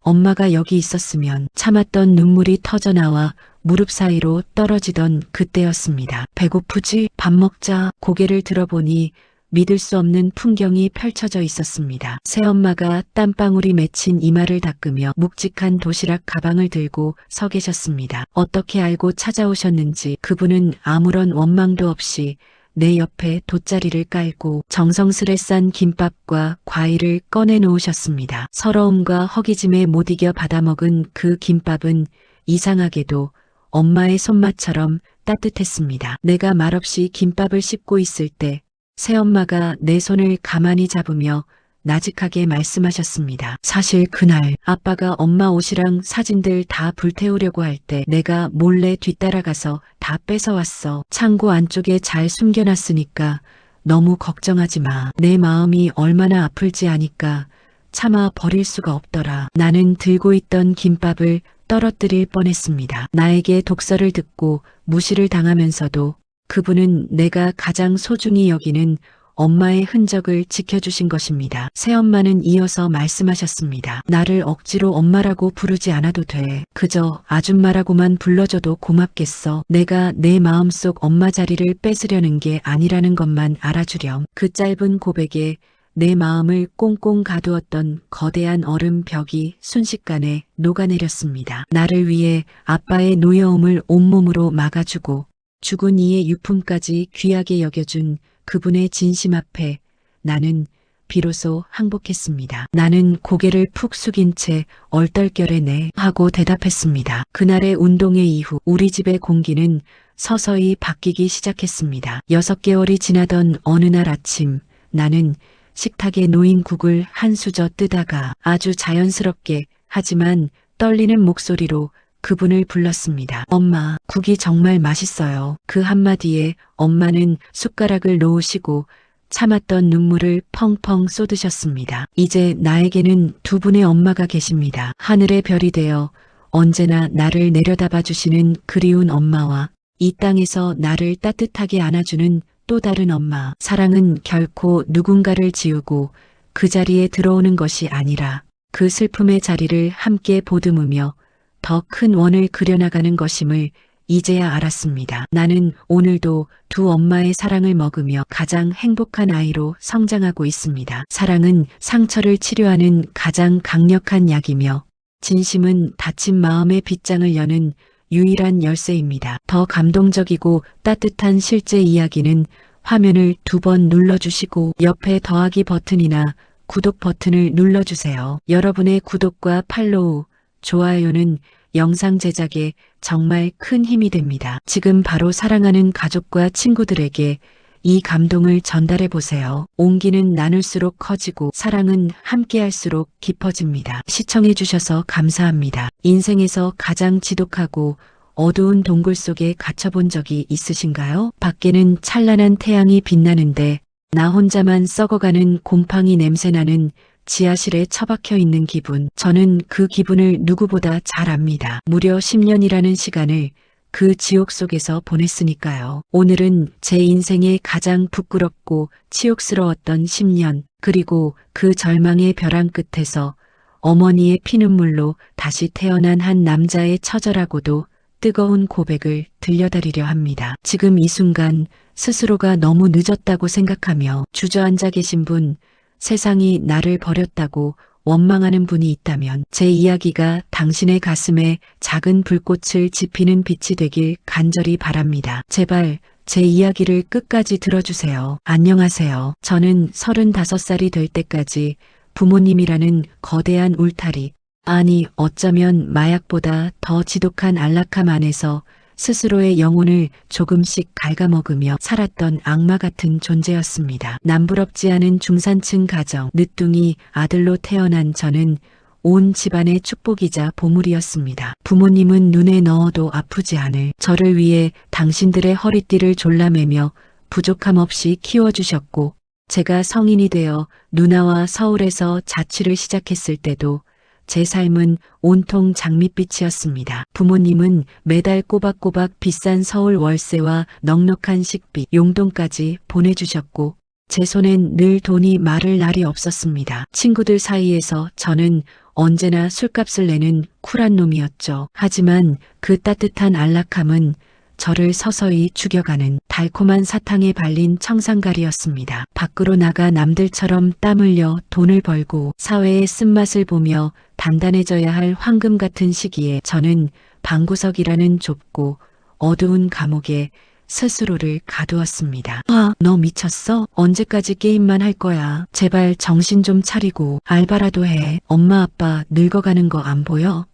엄마가 여기 있었으면. 참았던 눈물이 터져나와 무릎 사이로 떨어지던 그때였습니다. 배고프지? 밥 먹자. 고개를 들어보니 믿을 수 없는 풍경이 펼쳐져 있었습니다. 새엄마가 땀방울이 맺힌 이마를 닦으며 묵직한 도시락 가방을 들고 서 계셨습니다. 어떻게 알고 찾아오셨는지 그분은 아무런 원망도 없이 내 옆에 돗자리를 깔고 정성스레 싼 김밥과 과일을 꺼내 놓으셨습니다. 서러움과 허기짐에 못 이겨 받아먹은 그 김밥은 이상하게도 엄마의 손맛처럼 따뜻했습니다. 내가 말없이 김밥을 씹고 있을 때 새엄마가 내 손을 가만히 잡으며 나직하게 말씀하셨습니다. 사실 그날 아빠가 엄마 옷이랑 사진들 다 불태우려고 할 때 내가 몰래 뒤따라가서 다 뺏어왔어. 창고 안쪽에 잘 숨겨놨으니까 너무 걱정하지 마. 내 마음이 얼마나 아플지 아니까 차마 버릴 수가 없더라. 나는 들고 있던 김밥을 떨어뜨릴 뻔했습니다. 나에게 독설을 듣고 무시를 당하면서도 그분은 내가 가장 소중히 여기는 엄마의 흔적을 지켜주신 것입니다. 새엄마는 이어서 말씀하셨습니다. 나를 억지로 엄마라고 부르지 않아도 돼. 그저 아줌마라고만 불러줘도 고맙겠어. 내가 내 마음속 엄마 자리를 뺏으려는 게 아니라는 것만 알아주렴. 그 짧은 고백에 내 마음을 꽁꽁 가두었던 거대한 얼음 벽이 순식간에 녹아내렸습니다. 나를 위해 아빠의 노여움을 온몸으로 막아주고 죽은 이의 유품까지 귀하게 여겨준 그분의 진심 앞에 나는 비로소 항복했습니다. 나는 고개를 푹 숙인 채 얼떨결에 네 하고 대답했습니다. 그날의 운동회 이후 우리 집의 공기는 서서히 바뀌기 시작했습니다. 6개월이 지나던 어느 날 아침 나는 식탁에 놓인 국을 한 수저 뜨다가 아주 자연스럽게 하지만 떨리는 목소리로 그분을 불렀습니다. 엄마, 국이 정말 맛있어요. 그 한마디에 엄마는 숟가락을 놓으시고 참았던 눈물을 펑펑 쏟으셨습니다. 이제 나에게는 두 분의 엄마가 계십니다. 하늘의 별이 되어 언제나 나를 내려다봐 주시는 그리운 엄마와 이 땅에서 나를 따뜻하게 안아주는 또 다른 엄마. 사랑은 결코 누군가를 지우고 그 자리에 들어오는 것이 아니라 그 슬픔의 자리를 함께 보듬으며 더 큰 원을 그려나가는 것임을 이제야 알았습니다. 나는 오늘도 두 엄마의 사랑을 먹으며 가장 행복한 아이로 성장하고 있습니다. 사랑은 상처를 치료하는 가장 강력한 약이며 진심은 다친 마음의 빗장을 여는 유일한 열쇠입니다. 더 감동적이고 따뜻한 실제 이야기는 화면을 2번 눌러주시고 옆에 더하기 버튼이나 구독 버튼을 눌러주세요. 여러분의 구독과 팔로우, 좋아요는 영상 제작에 정말 큰 힘이 됩니다. 지금 바로 사랑하는 가족과 친구들에게 이 감동을 전달해 보세요. 온기는 나눌수록 커지고 사랑은 함께할수록 깊어집니다. 시청해 주셔서 감사합니다. 인생에서 가장 지독하고 어두운 동굴 속에 갇혀본 적이 있으신가요? 밖에는 찬란한 태양이 빛나는데 나 혼자만 썩어가는 곰팡이 냄새나는 지하실에 처박혀 있는 기분. 저는 그 기분을 누구보다 잘 압니다. 무려 10년이라는 시간을 그 지옥 속에서 보냈으니까요. 오늘은 제 인생에 가장 부끄럽고 치욕스러웠던 10년, 그리고 그 절망의 벼랑 끝에서 어머니의 피눈물로 다시 태어난 한 남자의 처절하고도 뜨거운 고백을 들려드리려 합니다. 지금 이 순간 스스로가 너무 늦었다고 생각하며 주저앉아 계신 분, 세상이 나를 버렸다고 원망하는 분이 있다면 제 이야기가 당신의 가슴에 작은 불꽃을 지피는 빛이 되길 간절히 바랍니다. 제발 제 이야기를 끝까지 들어주세요. 안녕하세요. 저는 35살이 될 때까지 부모님이라는 거대한 울타리, 아니 어쩌면 마약보다 더 지독한 안락함 안에서 스스로의 영혼을 조금씩 갉아먹으며 살았던 악마 같은 존재였습니다. 남부럽지 않은 중산층 가정, 늦둥이 아들로 태어난 저는 온 집안의 축복이자 보물이었습니다. 부모님은 눈에 넣어도 아프지 않을 저를 위해 당신들의 허리띠를 졸라매며 부족함 없이 키워주셨고, 제가 성인이 되어 누나와 서울에서 자취를 시작했을 때도 제 삶은 온통 장밋빛이었습니다. 부모님은 매달 꼬박꼬박 비싼 서울 월세와 넉넉한 식비, 용돈까지 보내주셨고 제 손엔 늘 돈이 마를 날이 없었습니다. 친구들 사이에서 저는 언제나 술값을 내는 쿨한 놈이었죠. 하지만 그 따뜻한 안락함은 저를 서서히 죽여가는 달콤한 사탕에 발린 청산가리였습니다. 밖으로 나가 남들처럼 땀 흘려 돈을 벌고 사회의 쓴맛을 보며 단단해져야 할 황금 같은 시기에 저는 방구석이라는 좁고 어두운 감옥에 스스로를 가두었습니다. 너 미쳤어? 언제까지 게임만 할 거야? 제발 정신 좀 차리고 알바라도 해. 엄마 아빠 늙어가는 거 안 보여?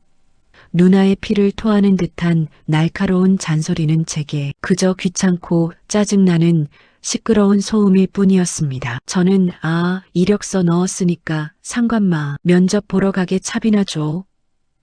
누나의 피를 토하는 듯한 날카로운 잔소리는 제게 그저 귀찮고 짜증나는 시끄러운 소음일 뿐이었습니다. 저는 이력서 넣었으니까 상관마, 면접 보러 가게 차비나 줘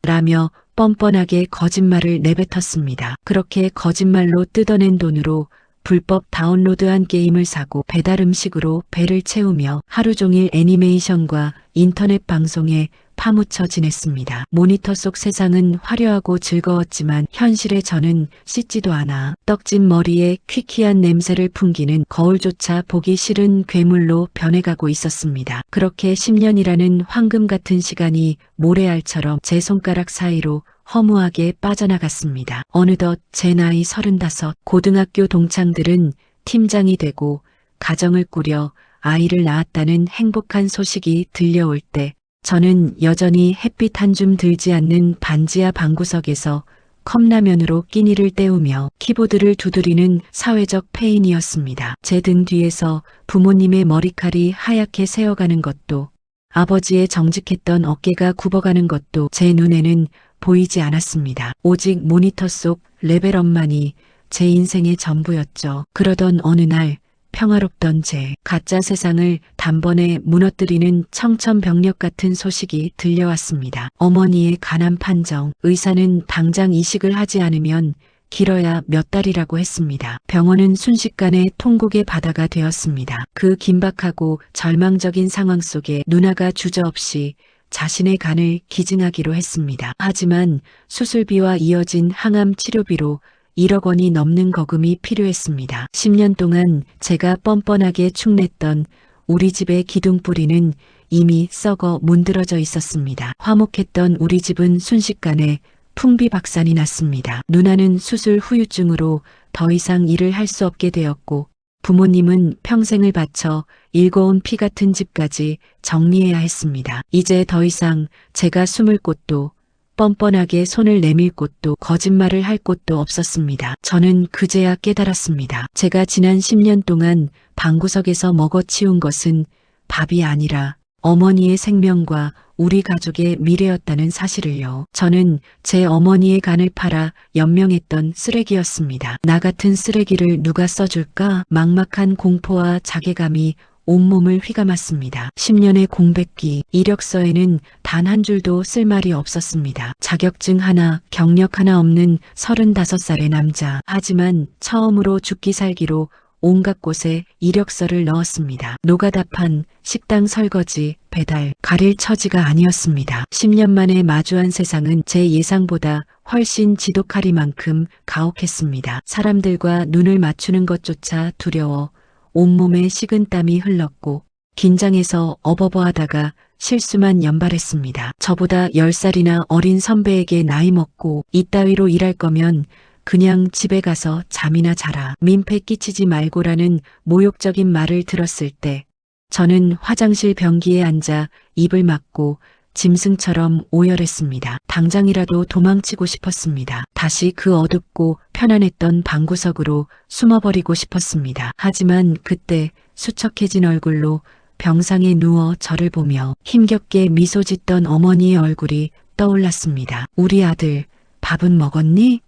라며 뻔뻔하게 거짓말을 내뱉었습니다. 그렇게 거짓말로 뜯어낸 돈으로 불법 다운로드한 게임을 사고 배달 음식으로 배를 채우며 하루 종일 애니메이션과 인터넷 방송에 파묻혀 지냈습니다. 모니터 속 세상은 화려하고 즐거웠지만 현실의 저는 씻지도 않아 떡진 머리에 퀴퀴한 냄새를 풍기는 거울조차 보기 싫은 괴물로 변해가고 있었습니다. 그렇게 10년이라는 황금 같은 시간이 모래알처럼 제 손가락 사이로 허무하게 빠져나갔습니다. 어느덧 제 나이 35, 고등학교 동창들은 팀장이 되고 가정을 꾸려 아이를 낳았다는 행복한 소식이 들려올 때 저는 여전히 햇빛 한 줌 들지 않는 반지하 방구석에서 컵라면으로 끼니를 때우며 키보드를 두드리는 사회적 폐인이었습니다. 제 등 뒤에서 부모님의 머리칼이 하얗게 새어가는 것도, 아버지의 정직했던 어깨가 굽어가는 것도 제 눈에는 보이지 않았습니다. 오직 모니터 속 레벨업만이 제 인생의 전부였죠. 그러던 어느 날 평화롭던 제 가짜 세상을 단번에 무너뜨리는 청천벽력 같은 소식이 들려왔습니다. 어머니의 간암 판정, 의사는 당장 이식을 하지 않으면 길어야 몇 달이라고 했습니다. 병원은 순식간에 통곡의 바다가 되었습니다. 그 긴박하고 절망적인 상황 속에 누나가 주저없이 자신의 간을 기증하기로 했습니다. 하지만 수술비와 이어진 항암 치료비로 1억 원이 넘는 거금이 필요했습니다. 10년 동안 제가 뻔뻔하게 축냈던 우리 집의 기둥뿌리는 이미 썩어 문드러져 있었습니다. 화목했던 우리 집은 순식간에 풍비박산이 났습니다. 누나는 수술 후유증으로 더 이상 일을 할 수 없게 되었고, 부모님은 평생을 바쳐 일궈온 피 같은 집까지 정리해야 했습니다. 이제 더 이상 제가 숨을 곳도 뻔뻔하게 손을 내밀 곳도 거짓말을 할 곳도 없었습니다. 저는 그제야 깨달았습니다. 제가 지난 10년 동안 방구석에서 먹어치운 것은 밥이 아니라 어머니의 생명과 우리 가족의 미래였다는 사실을요. 저는 제 어머니의 간을 팔아 연명했던 쓰레기였습니다. 나 같은 쓰레기를 누가 써줄까? 막막한 공포와 자괴감이 온몸을 휘감았습니다. 10년의 공백기, 이력서에는 단 한 줄도 쓸 말이 없었습니다. 자격증 하나, 경력 하나 없는 35살의 남자. 하지만 처음으로 죽기 살기로 온갖 곳에 이력서를 넣었습니다. 노가다판, 식당 설거지, 배달, 가릴 처지가 아니었습니다. 10년 만에 마주한 세상은 제 예상보다 훨씬 지독하리만큼 가혹했습니다. 사람들과 눈을 맞추는 것조차 두려워 온몸에 식은땀이 흘렀고 긴장해서 어버버하다가 실수만 연발했습니다. 저보다 10살이나 어린 선배에게 나이 먹고 이따위로 일할 거면 그냥 집에 가서 잠이나 자라. 민폐 끼치지 말고라는 모욕적인 말을 들었을 때 저는 화장실 변기에 앉아 입을 막고 짐승처럼 오열했습니다. 당장이라도 도망치고 싶었습니다. 다시 그 어둡고 편안했던 방구석으로 숨어버리고 싶었습니다. 하지만 그때 수척해진 얼굴로 병상에 누워 저를 보며 힘겹게 미소 짓던 어머니의 얼굴이 떠올랐습니다. 우리 아들, 밥은 먹었니?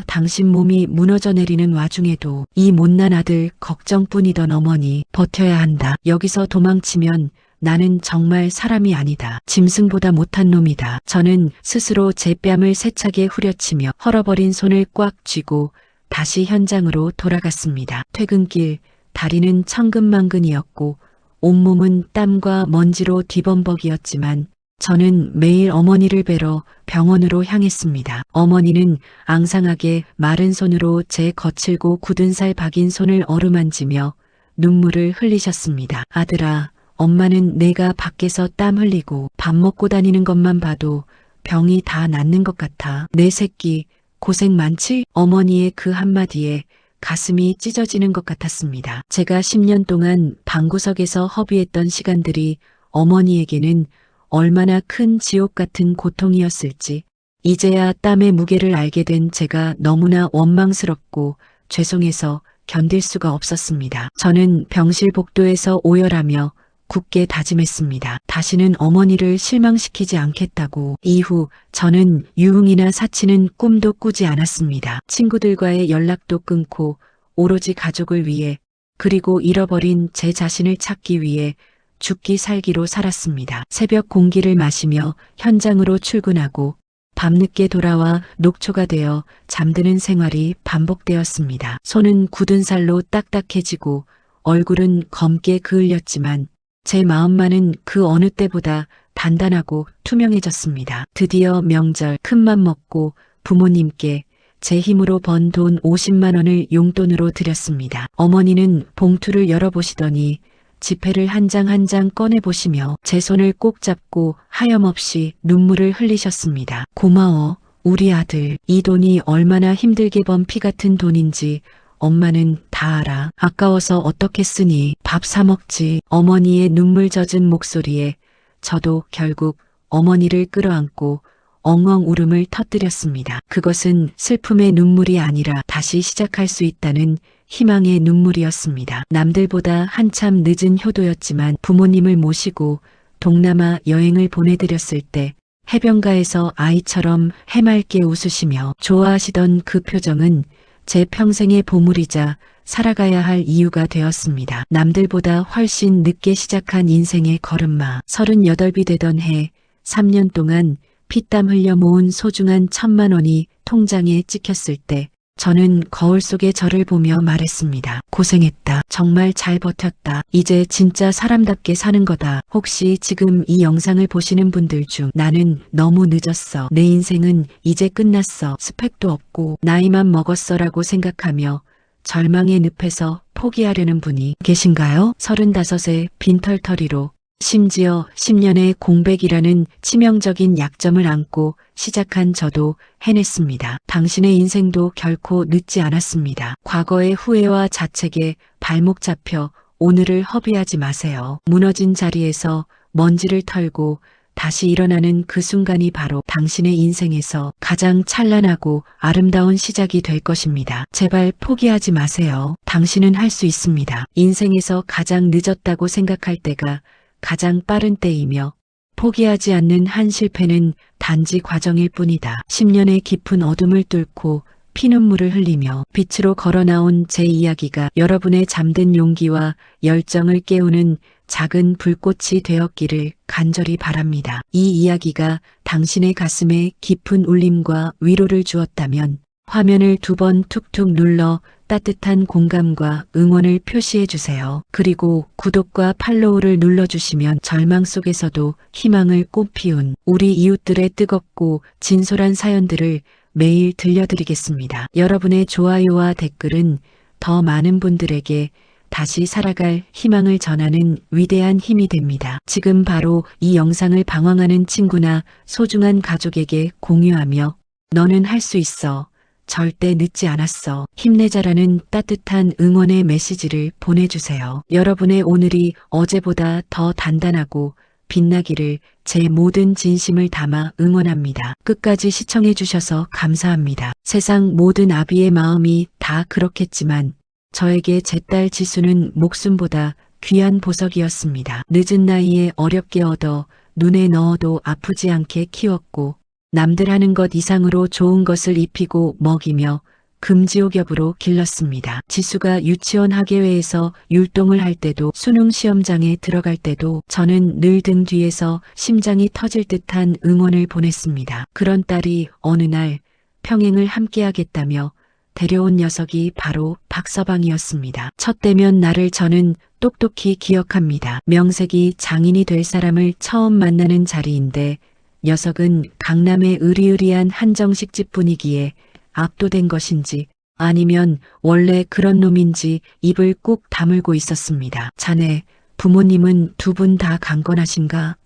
당신 몸이 무너져 내리는 와중에도 이 못난 아들 걱정뿐이던 어머니 버텨야 한다. 여기서 도망치면 나는 정말 사람이 아니다. 짐승보다 못한 놈이다. 저는 스스로 제 뺨을 세차게 후려치며 헐어버린 손을 꽉 쥐고 다시 현장으로 돌아갔습니다. 퇴근길 다리는 천근만근이었고 온몸은 땀과 먼지로 뒤범벅이었지만 저는 매일 어머니를 뵈러 병원으로 향했습니다. 어머니는 앙상하게 마른 손으로 제 거칠고 굳은 살 박인 손을 어루만지며 눈물을 흘리셨습니다. 아들아, 엄마는 내가 밖에서 땀 흘리고 밥 먹고 다니는 것만 봐도 병이 다 낫는 것 같아. 내 새끼 고생 많지? 어머니의 그 한마디에 가슴이 찢어지는 것 같았습니다. 제가 10년 동안 방구석에서 허비했던 시간들이 어머니에게는 얼마나 큰 지옥 같은 고통이었을지 이제야 땀의 무게를 알게 된 제가 너무나 원망스럽고 죄송해서 견딜 수가 없었습니다. 저는 병실 복도에서 오열하며 굳게 다짐했습니다. 다시는 어머니를 실망시키지 않겠다고. 이후 저는 유흥이나 사치는 꿈도 꾸지 않았습니다. 친구들과의 연락도 끊고 오로지 가족을 위해 그리고 잃어버린 제 자신을 찾기 위해 죽기 살기로 살았습니다. 새벽 공기를 마시며 현장으로 출근하고 밤늦게 돌아와 녹초가 되어 잠드는 생활이 반복되었습니다. 손은 굳은 살로 딱딱해지고 얼굴은 검게 그을렸지만 제 마음만은 그 어느 때보다 단단하고 투명해졌습니다. 드디어 명절 큰맘 먹고 부모님께 제 힘으로 번 돈 50만 원을 용돈으로 드렸습니다. 어머니는 봉투를 열어보시더니 지폐를 한 장 한 장 꺼내보시며 제 손을 꼭 잡고 하염없이 눈물을 흘리셨습니다. 고마워, 우리 아들. 이 돈이 얼마나 힘들게 번 피 같은 돈인지 엄마는 다 알아. 아까워서 어떻게 쓰니? 밥 사 먹지. 어머니의 눈물 젖은 목소리에 저도 결국 어머니를 끌어안고 엉엉 울음을 터뜨렸습니다. 그것은 슬픔의 눈물이 아니라 다시 시작할 수 있다는 희망의 눈물이었습니다. 남들보다 한참 늦은 효도였지만 부모님을 모시고 동남아 여행을 보내드렸을 때 해변가에서 아이처럼 해맑게 웃으시며 좋아하시던 그 표정은 제 평생의 보물이자 살아가야 할 이유가 되었습니다. 남들보다 훨씬 늦게 시작한 인생의 걸음마. 38이 되던 해 3년 동안 피땀 흘려 모은 소중한 1,000만 원이 통장에 찍혔을 때 저는 거울 속에 저를 보며 말했습니다. 고생했다. 정말 잘 버텼다. 이제 진짜 사람답게 사는 거다. 혹시 지금 이 영상을 보시는 분들 중 나는 너무 늦었어. 내 인생은 이제 끝났어. 스펙도 없고 나이만 먹었어라고 생각하며 절망의 늪에서 포기하려는 분이 계신가요? 35의 빈털터리로 심지어 10년의 공백이라는 치명적인 약점을 안고 시작한 저도 해냈습니다. 당신의 인생도 결코 늦지 않았습니다. 과거의 후회와 자책에 발목 잡혀 오늘을 허비하지 마세요. 무너진 자리에서 먼지를 털고 다시 일어나는 그 순간이 바로 당신의 인생에서 가장 찬란하고 아름다운 시작이 될 것입니다. 제발 포기하지 마세요. 당신은 할 수 있습니다. 인생에서 가장 늦었다고 생각할 때가 가장 빠른 때이며 포기하지 않는 한 실패는 단지 과정일 뿐이다. 10년의 깊은 어둠을 뚫고 피눈물을 흘리며 빛으로 걸어 나온 제 이야기가 여러분의 잠든 용기와 열정을 깨우는 작은 불꽃이 되었기를 간절히 바랍니다. 이 이야기가 당신의 가슴에 깊은 울림과 위로를 주었다면 화면을 2번 툭툭 눌러 따뜻한 공감과 응원을 표시해 주세요. 그리고 구독과 팔로우를 눌러주시면 절망 속에서도 희망을 꽃피운 우리 이웃들의 뜨겁고 진솔한 사연들을 매일 들려드리겠습니다. 여러분의 좋아요와 댓글은 더 많은 분들에게 다시 살아갈 희망을 전하는 위대한 힘이 됩니다. 지금 바로 이 영상을 방황하는 친구나 소중한 가족에게 공유하며 너는 할 수 있어. 절대 늦지 않았어. 힘내자라는 따뜻한 응원의 메시지를 보내주세요. 여러분의 오늘이 어제보다 더 단단하고 빛나기를 제 모든 진심을 담아 응원합니다. 끝까지 시청해 주셔서 감사합니다. 세상 모든 아비의 마음이 다 그렇겠지만 저에게 제 딸 지수는 목숨보다 귀한 보석이었습니다. 늦은 나이에 어렵게 얻어 눈에 넣어도 아프지 않게 키웠고 남들 하는 것 이상으로 좋은 것을 입히고 먹이며 금지옥엽으로 길렀습니다. 지수가 유치원 학예회에서 율동을 할 때도 수능 시험장에 들어갈 때도 저는 늘 등 뒤에서 심장이 터질 듯한 응원을 보냈습니다. 그런 딸이 어느 날 평행을 함께하겠다며 데려온 녀석이 바로 박서방이었습니다. 첫 대면 날을 저는 똑똑히 기억합니다. 명색이 장인이 될 사람을 처음 만나는 자리인데 녀석은 강남의 으리으리한 한정식 집 분위기에 압도된 것인지 아니면 원래 그런 놈인지 입을 꾹 다물고 있었습니다. 자네, 부모님은 2분 다 강건하신가?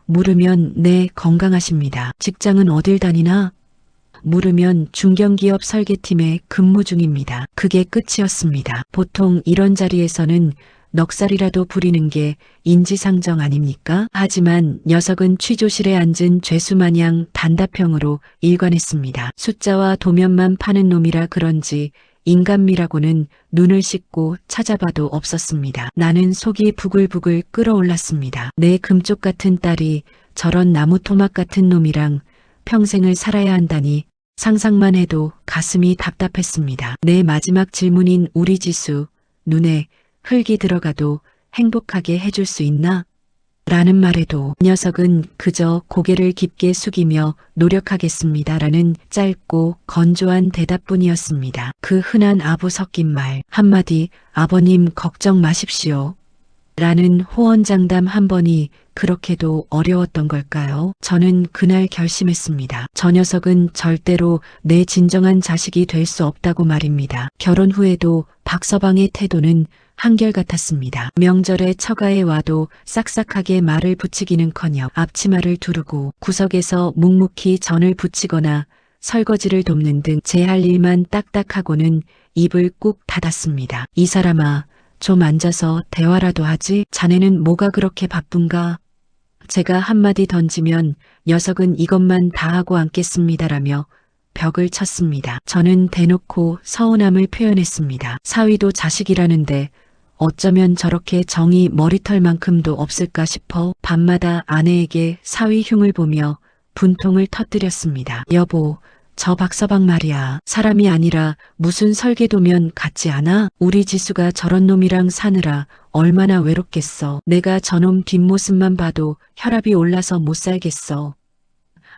물으면 네, 건강하십니다. 직장은 어딜 다니나? 물으면 중견기업 설계팀에 근무 중입니다. 그게 끝이었습니다. 보통 이런 자리에서는 넉살이라도 부리는 게 인지상정 아닙니까? 하지만 녀석은 취조실에 앉은 죄수마냥 단답형으로 일관했습니다. 숫자와 도면만 파는 놈이라 그런지 인간미라고는 눈을 씻고 찾아봐도 없었습니다. 나는 속이 부글부글 끓어올랐습니다. 내 금쪽 같은 딸이 저런 나무 토막 같은 놈이랑 평생을 살아야 한다니 상상만 해도 가슴이 답답했습니다. 내 마지막 질문인 우리 지수, 눈에 흙이 들어가도 행복하게 해줄 수 있나? 라는 말에도 녀석은 그저 고개를 깊게 숙이며 노력하겠습니다라는 짧고 건조한 대답뿐이었습니다. 그 흔한 아부 섞인 말 한마디 아버님 걱정 마십시오. 라는 호언장담 한 번이 그렇게도 어려웠던 걸까요? 저는 그날 결심했습니다. 저 녀석은 절대로 내 진정한 자식이 될 수 없다고 말입니다. 결혼 후에도 박서방의 태도는 한결같았습니다. 명절에 처가에 와도 싹싹하게 말을 붙이기는커녕 앞치마를 두르고 구석에서 묵묵히 전을 부치거나 설거지를 돕는 등 제 할 일만 딱딱하고는 입을 꾹 닫았습니다. 이 사람아, 좀 앉아서 대화라도 하지? 자네는 뭐가 그렇게 바쁜가? 제가 한마디 던지면 녀석은 이것만 다 하고 앉겠습니다라며 벽을 쳤습니다. 저는 대놓고 서운함을 표현했습니다. 사위도 자식이라는데 어쩌면 저렇게 정이 머리털만큼도 없을까 싶어 밤마다 아내에게 사위 흉을 보며 분통을 터뜨렸습니다. 여보, 저 박서방 말이야. 사람이 아니라 무슨 설계도면 같지 않아? 우리 지수가 저런 놈이랑 사느라 얼마나 외롭겠어. 내가 저놈 뒷모습만 봐도 혈압이 올라서 못 살겠어.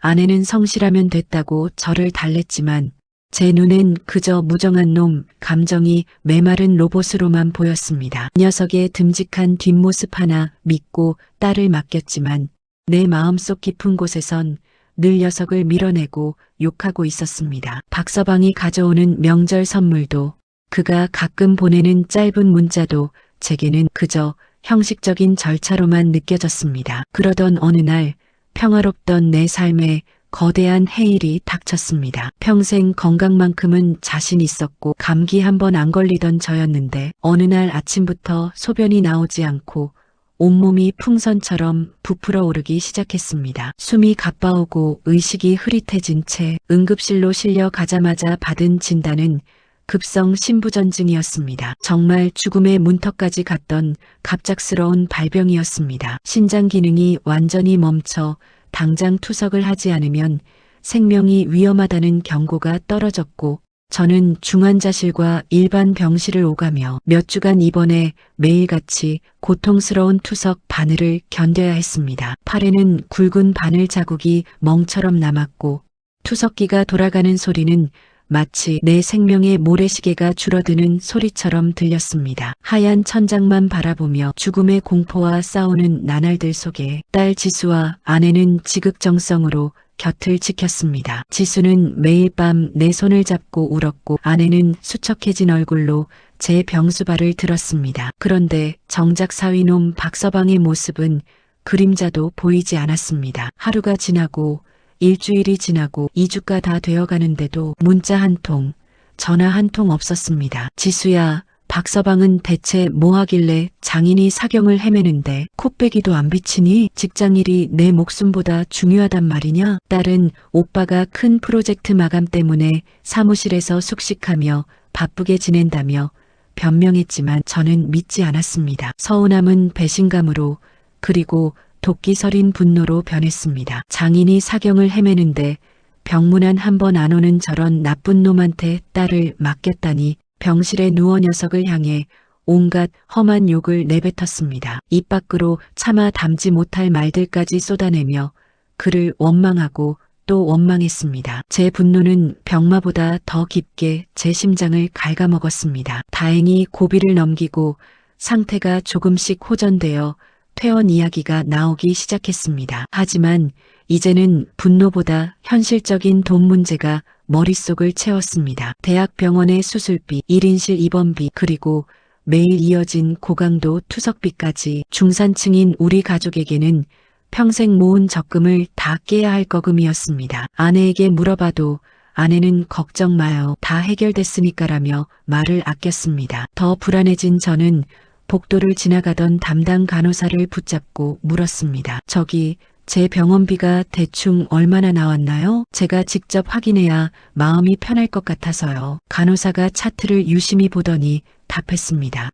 아내는 성실하면 됐다고 저를 달랬지만 제 눈엔 그저 무정한 놈, 감정이 메마른 로봇으로만 보였습니다. 녀석의 듬직한 뒷모습 하나 믿고 딸을 맡겼지만 내 마음속 깊은 곳에선 늘 녀석을 밀어내고 욕하고 있었습니다. 박서방이 가져오는 명절 선물도 그가 가끔 보내는 짧은 문자도 제게는 그저 형식적인 절차로만 느껴졌습니다. 그러던 어느 날 평화롭던 내 삶에 거대한 해일이 닥쳤습니다. 평생 건강만큼은 자신 있었고 감기 한 번 안 걸리던 저였는데 어느 날 아침부터 소변이 나오지 않고 온몸이 풍선처럼 부풀어 오르기 시작했습니다. 숨이 가빠오고 의식이 흐릿해진 채 응급실로 실려 가자마자 받은 진단은 급성 심부전증이었습니다. 정말 죽음의 문턱까지 갔던 갑작스러운 발병이었습니다. 신장 기능이 완전히 멈춰 당장 투석을 하지 않으면 생명이 위험하다는 경고가 떨어졌고 저는 중환자실과 일반 병실을 오가며 몇 주간 입원해 매일같이 고통스러운 투석 바늘을 견뎌야 했습니다. 팔에는 굵은 바늘 자국이 멍처럼 남았고 투석기가 돌아가는 소리는 마치 내 생명의 모래시계가 줄어드는 소리처럼 들렸습니다. 하얀 천장만 바라보며 죽음의 공포와 싸우는 나날들 속에 딸 지수와 아내는 지극정성으로 곁을 지켰습니다. 지수는 매일 밤 내 손을 잡고 울었고 아내는 수척해진 얼굴로 제 병수발을 들었습니다. 그런데 정작 사위놈 박서방의 모습은 그림자도 보이지 않았습니다. 하루가 지나고 일주일이 지나고 2주가 다 되어가는데도 문자 한 통, 전화 한 통 없었습니다. 지수야, 박서방은 대체 뭐 하길래 장인이 사경을 헤매는데 콧배기도 안 비치니? 직장일이 내 목숨보다 중요하단 말이냐? 딸은 오빠가 큰 프로젝트 마감 때문에 사무실에서 숙식하며 바쁘게 지낸다며 변명했지만 저는 믿지 않았습니다. 서운함은 배신감으로 그리고 도끼 서린 분노로 변했습니다. 장인이 사경을 헤매는데 병문안 한 번 안 오는 저런 나쁜 놈한테 딸을 맡겼다니 병실에 누워 녀석을 향해 온갖 험한 욕을 내뱉었습니다. 입 밖으로 차마 담지 못할 말들까지 쏟아내며 그를 원망하고 또 원망했습니다. 제 분노는 병마보다 더 깊게 제 심장을 갉아먹었습니다. 다행히 고비를 넘기고 상태가 조금씩 호전되어 퇴원 이야기가 나오기 시작했습니다. 하지만 이제는 분노보다 현실적인 돈 문제가 머릿속을 채웠습니다. 대학병원의 수술비, 1인실 입원비, 그리고 매일 이어진 고강도 투석비까지 중산층인 우리 가족에게는 평생 모은 적금을 다 깨야 할 거금이었습니다. 아내에게 물어봐도 아내는 걱정 마요. 다 해결됐으니까라며 말을 아꼈습니다. 더 불안해진 저는 복도를 지나가던 담당 간호사를 붙잡고 물었습니다. 저기 제 병원비가 대충 얼마나 나왔나요? 제가 직접 확인해야 마음이 편할 것 같아서요. 간호사가 차트를 유심히 보더니 답했습니다.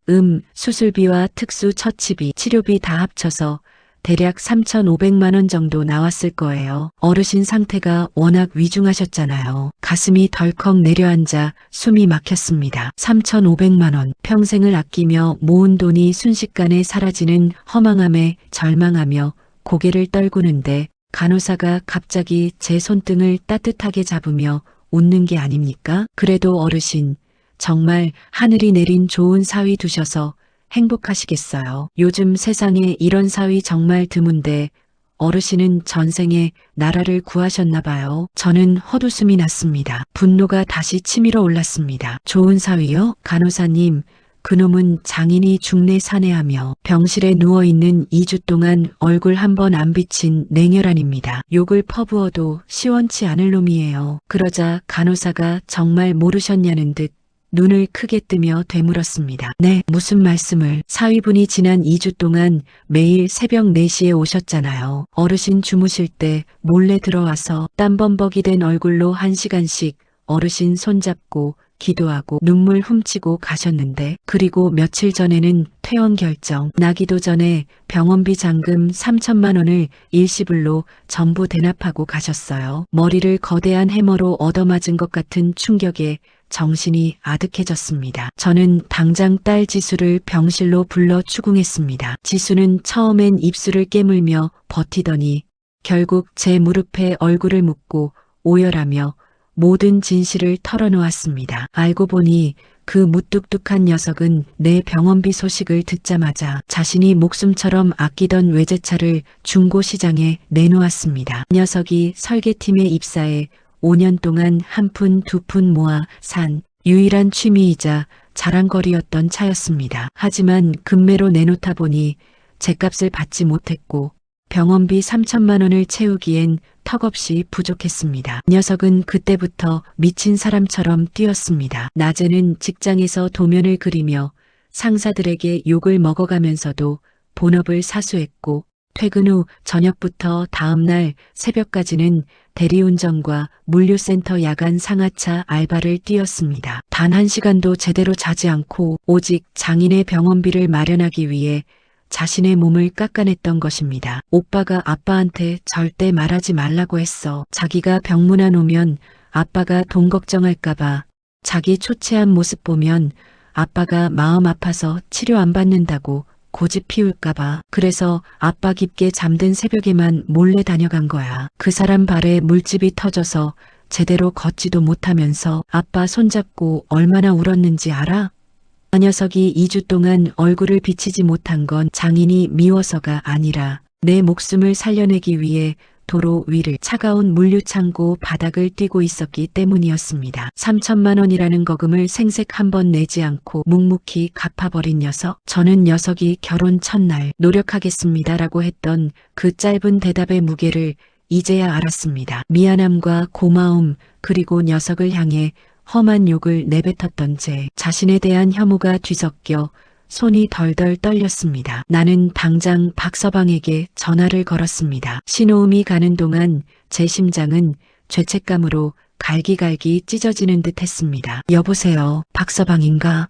수술비와 특수 처치비, 치료비 다 합쳐서 대략 3,500만 원 정도 나왔을 거예요. 어르신 상태가 워낙 위중하셨잖아요. 가슴이 덜컥 내려앉아 숨이 막혔습니다. 3,500만 원. 평생을 아끼며 모은 돈이 순식간에 사라지는 허망함에 절망하며 고개를 떨구는데 간호사가 갑자기 제 손등을 따뜻하게 잡으며 웃는 게 아닙니까? 그래도 어르신, 정말 하늘이 내린 좋은 사위 두셔서 행복하시겠어요. 요즘 세상에 이런 사위 정말 드문데 어르신은 전생에 나라를 구하셨나 봐요. 저는 헛웃음이 났습니다. 분노가 다시 치밀어 올랐습니다. 좋은 사위요? 간호사님, 그놈은 장인이 중내 산해하며 병실에 누워있는 2주 동안 얼굴 한 번 안 비친 냉혈한입니다. 욕을 퍼부어도 시원치 않을 놈이에요. 그러자 간호사가 정말 모르셨냐는 듯 눈을 크게 뜨며 되물었습니다. 네, 무슨 말씀을. 사위분이 지난 2주 동안 매일 새벽 4시에 오셨잖아요. 어르신 주무실 때 몰래 들어와서 땀범벅이 된 얼굴로 1시간씩 어르신 손잡고 기도하고 눈물 훔치고 가셨는데, 그리고 며칠 전에는 퇴원 결정 나기도 전에 병원비 잔금 3천만 원을 일시불로 전부 대납하고 가셨어요. 머리를 거대한 해머로 얻어맞은 것 같은 충격에 정신이 아득해졌습니다. 저는 당장 딸 지수를 병실로 불러 추궁했습니다. 지수는 처음엔 입술을 깨물며 버티더니 결국 제 무릎에 얼굴을 묻고 오열하며 모든 진실을 털어놓았습니다. 알고 보니 그 무뚝뚝한 녀석은 내 병원비 소식을 듣자마자 자신이 목숨처럼 아끼던 외제차를 중고시장에 내놓았습니다. 녀석이 설계팀에 입사해 5년 동안 한 푼 두 푼 모아 산 유일한 취미이자 자랑거리였던 차였습니다. 하지만 금매로 내놓다 보니 제값을 받지 못했고 병원비 3천만 원을 채우기엔 턱없이 부족했습니다. 녀석은 그때부터 미친 사람처럼 뛰었습니다. 낮에는 직장에서 도면을 그리며 상사들에게 욕을 먹어가면서도 본업을 사수했고 퇴근 후 저녁부터 다음날 새벽까지는 대리운전과 물류센터 야간 상하차 알바를 뛰었습니다. 단 1시간도 제대로 자지 않고 오직 장인의 병원비를 마련하기 위해 자신의 몸을 깎아냈던 것입니다. 오빠가 아빠한테 절대 말하지 말라고 했어. 자기가 병문안 오면 아빠가 돈 걱정할까봐, 자기 초췌한 모습 보면 아빠가 마음 아파서 치료 안 받는다고 고집 피울까봐. 그래서 아빠 깊게 잠든 새벽에만 몰래 다녀간 거야. 그 사람 발에 물집이 터져서 제대로 걷지도 못하면서 아빠 손잡고 얼마나 울었는지 알아? 그 녀석이 2주 동안 얼굴을 비치지 못한 건 장인이 미워서가 아니라 내 목숨을 살려내기 위해 도로 위를 차가운 물류창고 바닥을 뛰고 있었기 때문이었습니다. 3천만 원이라는 거금을 생색 한 번 내지 않고 묵묵히 갚아버린 녀석. 저는 녀석이 결혼 첫날 노력하겠습니다라고 했던 그 짧은 대답의 무게를 이제야 알았습니다. 미안함과 고마움 그리고 녀석을 향해 험한 욕을 내뱉었던 제 자신에 대한 혐오가 뒤섞여 손이 덜덜 떨렸습니다. 나는 당장 박서방에게 전화를 걸었습니다. 신호음이 가는 동안 제 심장은 죄책감으로 갈기갈기 찢어지는 듯 했습니다. 여보세요, 박서방인가?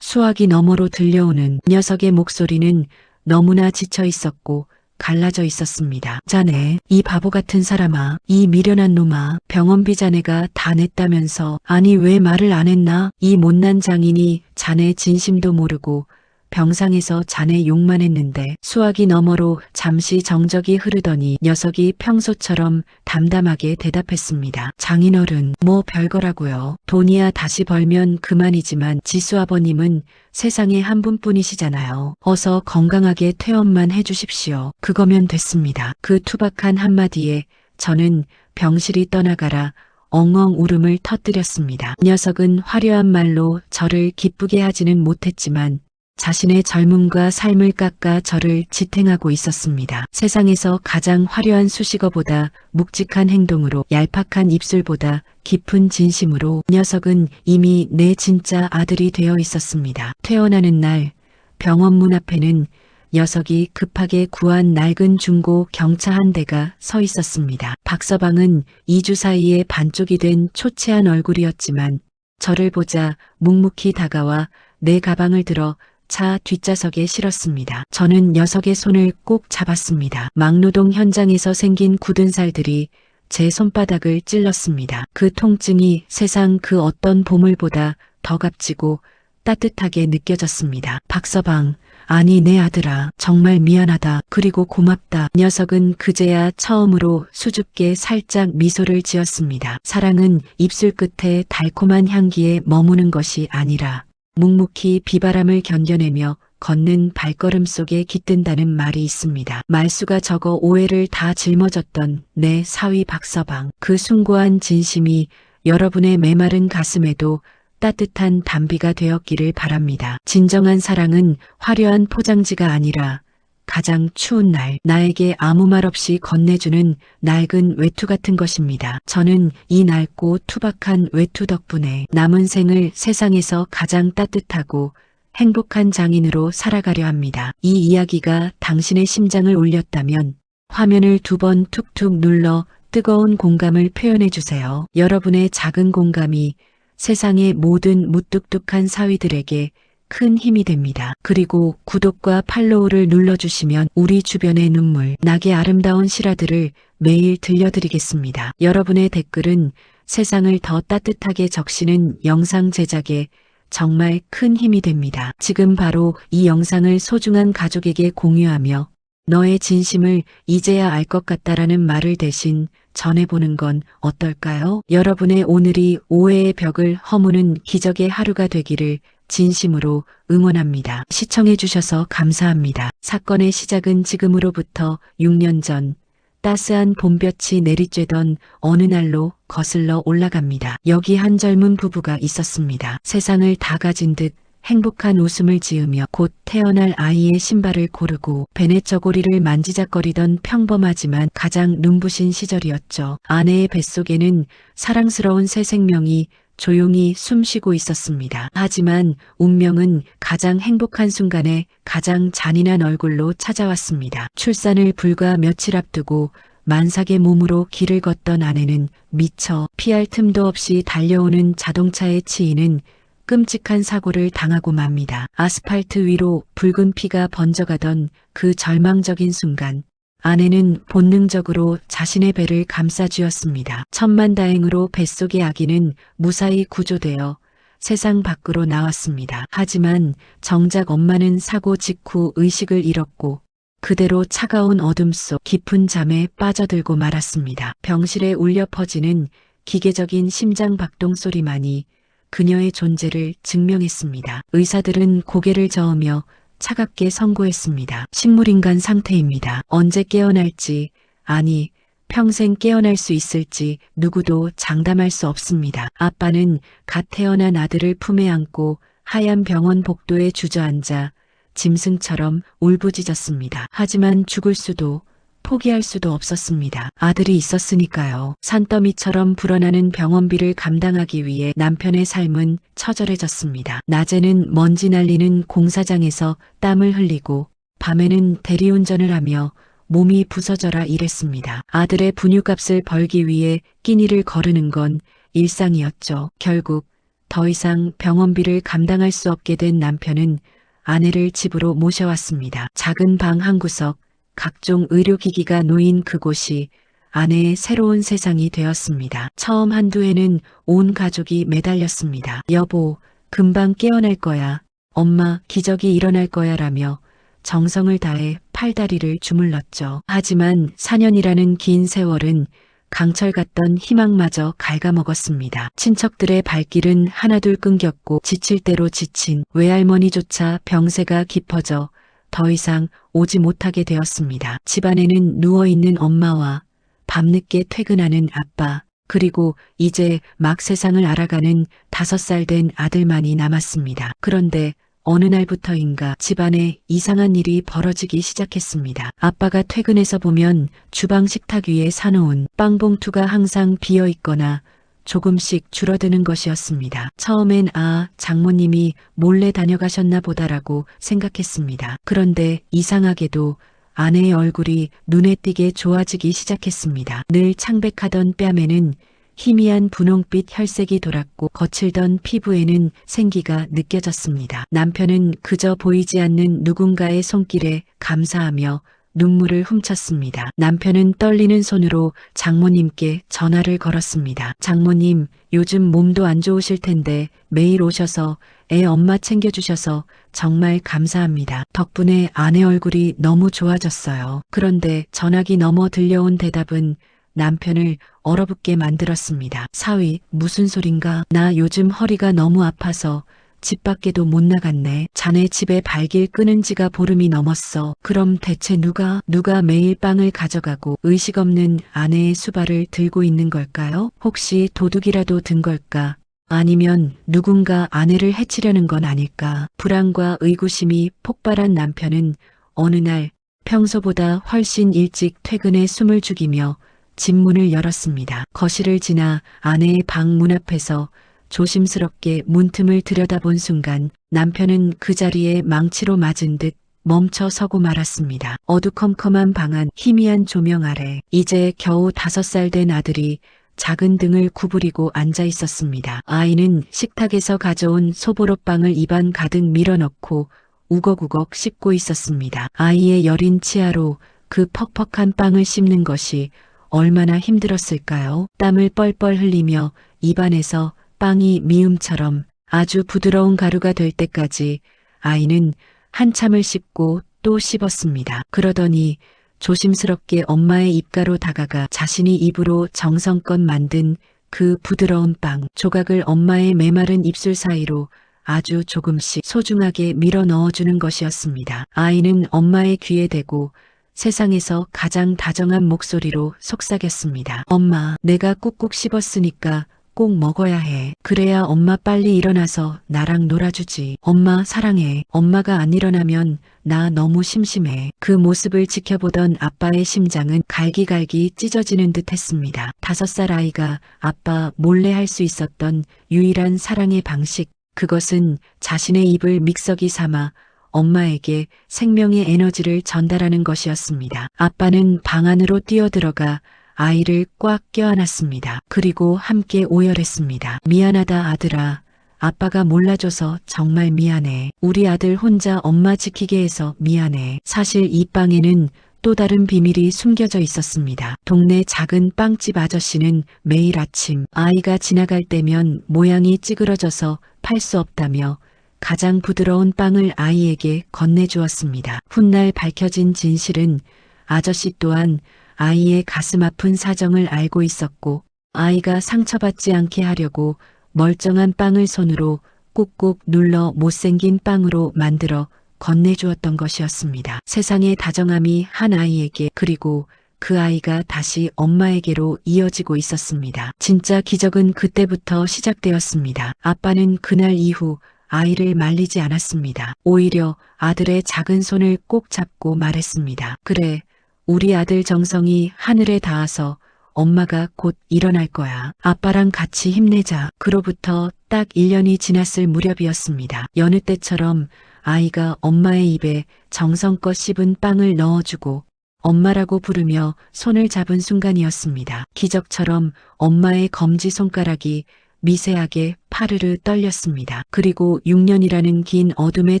수화기 너머로 들려오는 녀석의 목소리는 너무나 지쳐 있었고 갈라져 있었습니다. 자네, 이 바보 같은 사람아, 이 미련한 놈아, 병원비 자네가 다 냈다면서. 아니 왜 말을 안 했나? 이 못난 장인이 자네 진심도 모르고 병상에서 자네 욕만 했는데. 수화기 너머로 잠시 정적이 흐르더니 녀석이 평소처럼 담담하게 대답했습니다. 장인어른, 뭐 별거라고요. 돈이야 다시 벌면 그만이지만 지수 아버님은 세상에 한 분뿐이시잖아요. 어서 건강하게 퇴원만 해주십시오. 그거면 됐습니다. 그 투박한 한마디에 저는 병실이 떠나가라 엉엉 울음을 터뜨렸습니다. 녀석은 화려한 말로 저를 기쁘게 하지는 못했지만 자신의 젊음과 삶을 깎아 저를 지탱하고 있었습니다. 세상에서 가장 화려한 수식어보다 묵직한 행동으로, 얄팍한 입술보다 깊은 진심으로 녀석은 이미 내 진짜 아들이 되어 있었습니다. 퇴원하는 날 병원 문 앞에는 녀석이 급하게 구한 낡은 중고 경차 한 대가 서 있었습니다. 박서방은 2주 사이에 반쪽이 된 초췌한 얼굴이었지만 저를 보자 묵묵히 다가와 내 가방을 들어 차 뒷좌석에 실었습니다. 저는 녀석의 손을 꼭 잡았습니다. 막노동 현장에서 생긴 굳은 살들이 제 손바닥을 찔렀습니다. 그 통증이 세상 그 어떤 보물보다 더 값지고 따뜻하게 느껴졌습니다. 박서방, 아니 내 아들아, 정말 미안하다. 그리고 고맙다. 녀석은 그제야 처음으로 수줍게 살짝 미소를 지었습니다. 사랑은 입술 끝에 달콤한 향기에 머무는 것이 아니라 묵묵히 비바람을 견뎌내며 걷는 발걸음 속에 깃든다는 말이 있습니다. 말수가 적어 오해를 다 짊어졌던 내 사위 박서방. 그 숭고한 진심이 여러분의 메마른 가슴에도 따뜻한 담비가 되었기를 바랍니다. 진정한 사랑은 화려한 포장지가 아니라 가장 추운 날 나에게 아무 말 없이 건네주는 낡은 외투 같은 것입니다. 저는 이 낡고 투박한 외투 덕분에 남은 생을 세상에서 가장 따뜻하고 행복한 장인으로 살아가려 합니다. 이 이야기가 당신의 심장을 울렸다면 화면을 2번 툭툭 눌러 뜨거운 공감을 표현해 주세요. 여러분의 작은 공감이 세상의 모든 무뚝뚝한 사위들에게 큰 힘이 됩니다. 그리고 구독과 팔로우를 눌러주시면 우리 주변의 눈물 나게 아름다운 실화들을 매일 들려드리겠습니다. 여러분의 댓글은 세상을 더 따뜻하게 적시는 영상 제작에 정말 큰 힘이 됩니다. 지금 바로 이 영상을 소중한 가족에게 공유하며 너의 진심을 이제야 알 것 같다라는 말을 대신 전해보는 건 어떨까요? 여러분의 오늘이 오해의 벽을 허무는 기적의 하루가 되기를 진심으로 응원합니다. 시청해주셔서 감사합니다. 사건의 시작은 지금으로부터 6년 전 따스한 봄볕이 내리쬐던 어느 날로 거슬러 올라갑니다. 여기 한 젊은 부부가 있었습니다. 세상을 다 가진 듯 행복한 웃음을 지으며 곧 태어날 아이의 신발을 고르고 베넷 저고리를 만지작거리던 평범하지만 가장 눈부신 시절이었죠. 아내의 뱃속에는 사랑스러운 새 생명이 조용히 숨쉬고 있었습니다. 하지만 운명은 가장 행복한 순간에 가장 잔인한 얼굴로 찾아왔습니다. 출산을 불과 며칠 앞두고 만삭의 몸으로 길을 걷던 아내는 미처 피할 틈도 없이 달려오는 자동차에 치이는 끔찍한 사고를 당하고 맙니다. 아스팔트 위로 붉은 피가 번져가던 그 절망적인 순간 아내는 본능적으로 자신의 배를 감싸쥐었습니다. 천만다행으로 뱃속의 아기는 무사히 구조되어 세상 밖으로 나왔습니다. 하지만 정작 엄마는 사고 직후 의식을 잃었고 그대로 차가운 어둠 속 깊은 잠에 빠져들고 말았습니다. 병실에 울려 퍼지는 기계적인 심장 박동 소리만이 그녀의 존재를 증명했습니다. 의사들은 고개를 저으며 차갑게 선고했습니다. 식물인간 상태입니다. 언제 깨어날지, 아니 평생 깨어날 수 있을지 누구도 장담할 수 없습니다. 아빠는 갓 태어난 아들을 품에 안고 하얀 병원 복도에 주저앉아 짐승처럼 울부짖었습니다. 하지만 죽을 수도 포기할 수도 없었습니다. 아들이 있었으니까요. 산더미처럼 불어나는 병원비를 감당하기 위해 남편의 삶은 처절해졌습니다. 낮에는 먼지 날리는 공사장에서 땀을 흘리고 밤에는 대리운전을 하며 몸이 부서져라 일했습니다. 아들의 분유값을 벌기 위해 끼니를 거르는 건 일상이었죠. 결국 더 이상 병원비를 감당할 수 없게 된 남편은 아내를 집으로 모셔왔습니다. 작은 방 한 구석, 각종 의료기기가 놓인 그곳이 아내의 새로운 세상이 되었습니다. 처음 한두 해는 온 가족이 매달렸습니다. 여보, 금방 깨어날 거야. 엄마, 기적이 일어날 거야 라며 정성을 다해 팔다리를 주물렀죠. 하지만 4년이라는 긴 세월은 강철 같던 희망마저 갉아먹었습니다. 친척들의 발길은 하나둘 끊겼고 지칠 대로 지친 외할머니조차 병세가 깊어져 더 이상 오지 못하게 되었습니다. 집안에는 누워있는 엄마와 밤늦게 퇴근하는 아빠, 그리고 이제 막 세상을 알아가는 5살 된 아들만이 남았습니다. 그런데 어느 날부터인가 집안에 이상한 일이 벌어지기 시작했습니다. 아빠가 퇴근해서 보면 주방 식탁 위에 사놓은 빵봉투가 항상 비어 있거나 조금씩 줄어드는 것이었습니다. 처음엔 장모님이 몰래 다녀가셨나 보다라고 생각했습니다. 그런데 이상하게도 아내의 얼굴이 눈에 띄게 좋아지기 시작했습니다. 늘 창백하던 뺨에는 희미한 분홍빛 혈색이 돌았고 거칠던 피부에는 생기가 느껴졌습니다. 남편은 그저 보이지 않는 누군가의 손길에 감사하며 눈물을 훔쳤습니다. 남편은 떨리는 손으로 장모님께 전화를 걸었습니다. 장모님, 요즘 몸도 안 좋으실 텐데 매일 오셔서 애 엄마 챙겨주셔서 정말 감사합니다. 덕분에 아내 얼굴이 너무 좋아졌어요. 그런데 전화기 넘어 들려온 대답은 남편을 얼어붙게 만들었습니다. 사위, 무슨 소린가? 나 요즘 허리가 너무 아파서 집 밖에도 못 나갔네. 자네 집에 발길 끄는 지가 보름이 넘었어. 그럼 대체 누가 매일 빵을 가져가고 의식 없는 아내의 수발을 들고 있는 걸까요? 혹시 도둑이라도 든 걸까? 아니면 누군가 아내를 해치려는 건 아닐까? 불안과 의구심이 폭발한 남편은 어느 날 평소보다 훨씬 일찍 퇴근해 숨을 죽이며 집 문을 열었습니다. 거실을 지나 아내의 방 문 앞에서 조심스럽게 문틈을 들여다본 순간 남편은 그 자리에 망치로 맞은 듯 멈춰 서고 말았습니다. 어두컴컴한 방 안 희미한 조명 아래 이제 겨우 5살 된 아들이 작은 등을 구부리고 앉아 있었습니다. 아이는 식탁에서 가져온 소보로빵을 입안 가득 밀어넣고 우걱우걱 씹고 있었습니다. 아이의 여린 치아로 그 퍽퍽한 빵을 씹는 것이 얼마나 힘들었을까요? 땀을 뻘뻘 흘리며 입안에서 빵이 미음처럼 아주 부드러운 가루가 될 때까지 아이는 한참을 씹고 또 씹었습니다. 그러더니 조심스럽게 엄마의 입가로 다가가 자신이 입으로 정성껏 만든 그 부드러운 빵 조각을 엄마의 메마른 입술 사이로 아주 조금씩 소중하게 밀어 넣어주는 것이었습니다. 아이는 엄마의 귀에 대고 세상에서 가장 다정한 목소리로 속삭였습니다. 엄마, 내가 꾹꾹 씹었으니까 꼭 먹어야 해. 그래야 엄마 빨리 일어나서 나랑 놀아주지. 엄마 사랑해. 엄마가 안 일어나면 나 너무 심심해. 그 모습을 지켜보던 아빠의 심장은 갈기갈기 찢어지는 듯 했습니다. 5살 아이가 아빠 몰래 할 수 있었던 유일한 사랑의 방식, 그것은 자신의 입을 믹서기 삼아 엄마에게 생명의 에너지를 전달하는 것이었습니다. 아빠는 방 안으로 뛰어들어가 아이를 꽉 껴안았습니다. 그리고 함께 오열했습니다. 미안하다 아들아. 아빠가 몰라줘서 정말 미안해. 우리 아들 혼자 엄마 지키게 해서 미안해. 사실 이 빵에는 또 다른 비밀이 숨겨져 있었습니다. 동네 작은 빵집 아저씨는 매일 아침 아이가 지나갈 때면 모양이 찌그러져서 팔 수 없다며 가장 부드러운 빵을 아이에게 건네주었습니다. 훗날 밝혀진 진실은 아저씨 또한 아이의 가슴 아픈 사정을 알고 있었고, 아이가 상처받지 않게 하려고 멀쩡한 빵을 손으로 꾹꾹 눌러 못생긴 빵으로 만들어 건네주었던 것이었습니다. 세상의 다정함이 한 아이에게, 그리고 그 아이가 다시 엄마에게로 이어지고 있었습니다. 진짜 기적은 그때부터 시작되었습니다. 아빠는 그날 이후 아이를 말리지 않았습니다. 오히려 아들의 작은 손을 꼭 잡고 말했습니다. 그래, 우리 아들 정성이 하늘에 닿아서 엄마가 곧 일어날 거야. 아빠랑 같이 힘내자. 그로부터 딱 1년이 지났을 무렵이었습니다. 여느 때처럼 아이가 엄마의 입에 정성껏 씹은 빵을 넣어주고 엄마라고 부르며 손을 잡은 순간이었습니다. 기적처럼 엄마의 검지손가락이 미세하게 파르르 떨렸습니다. 그리고 6년이라는 긴 어둠의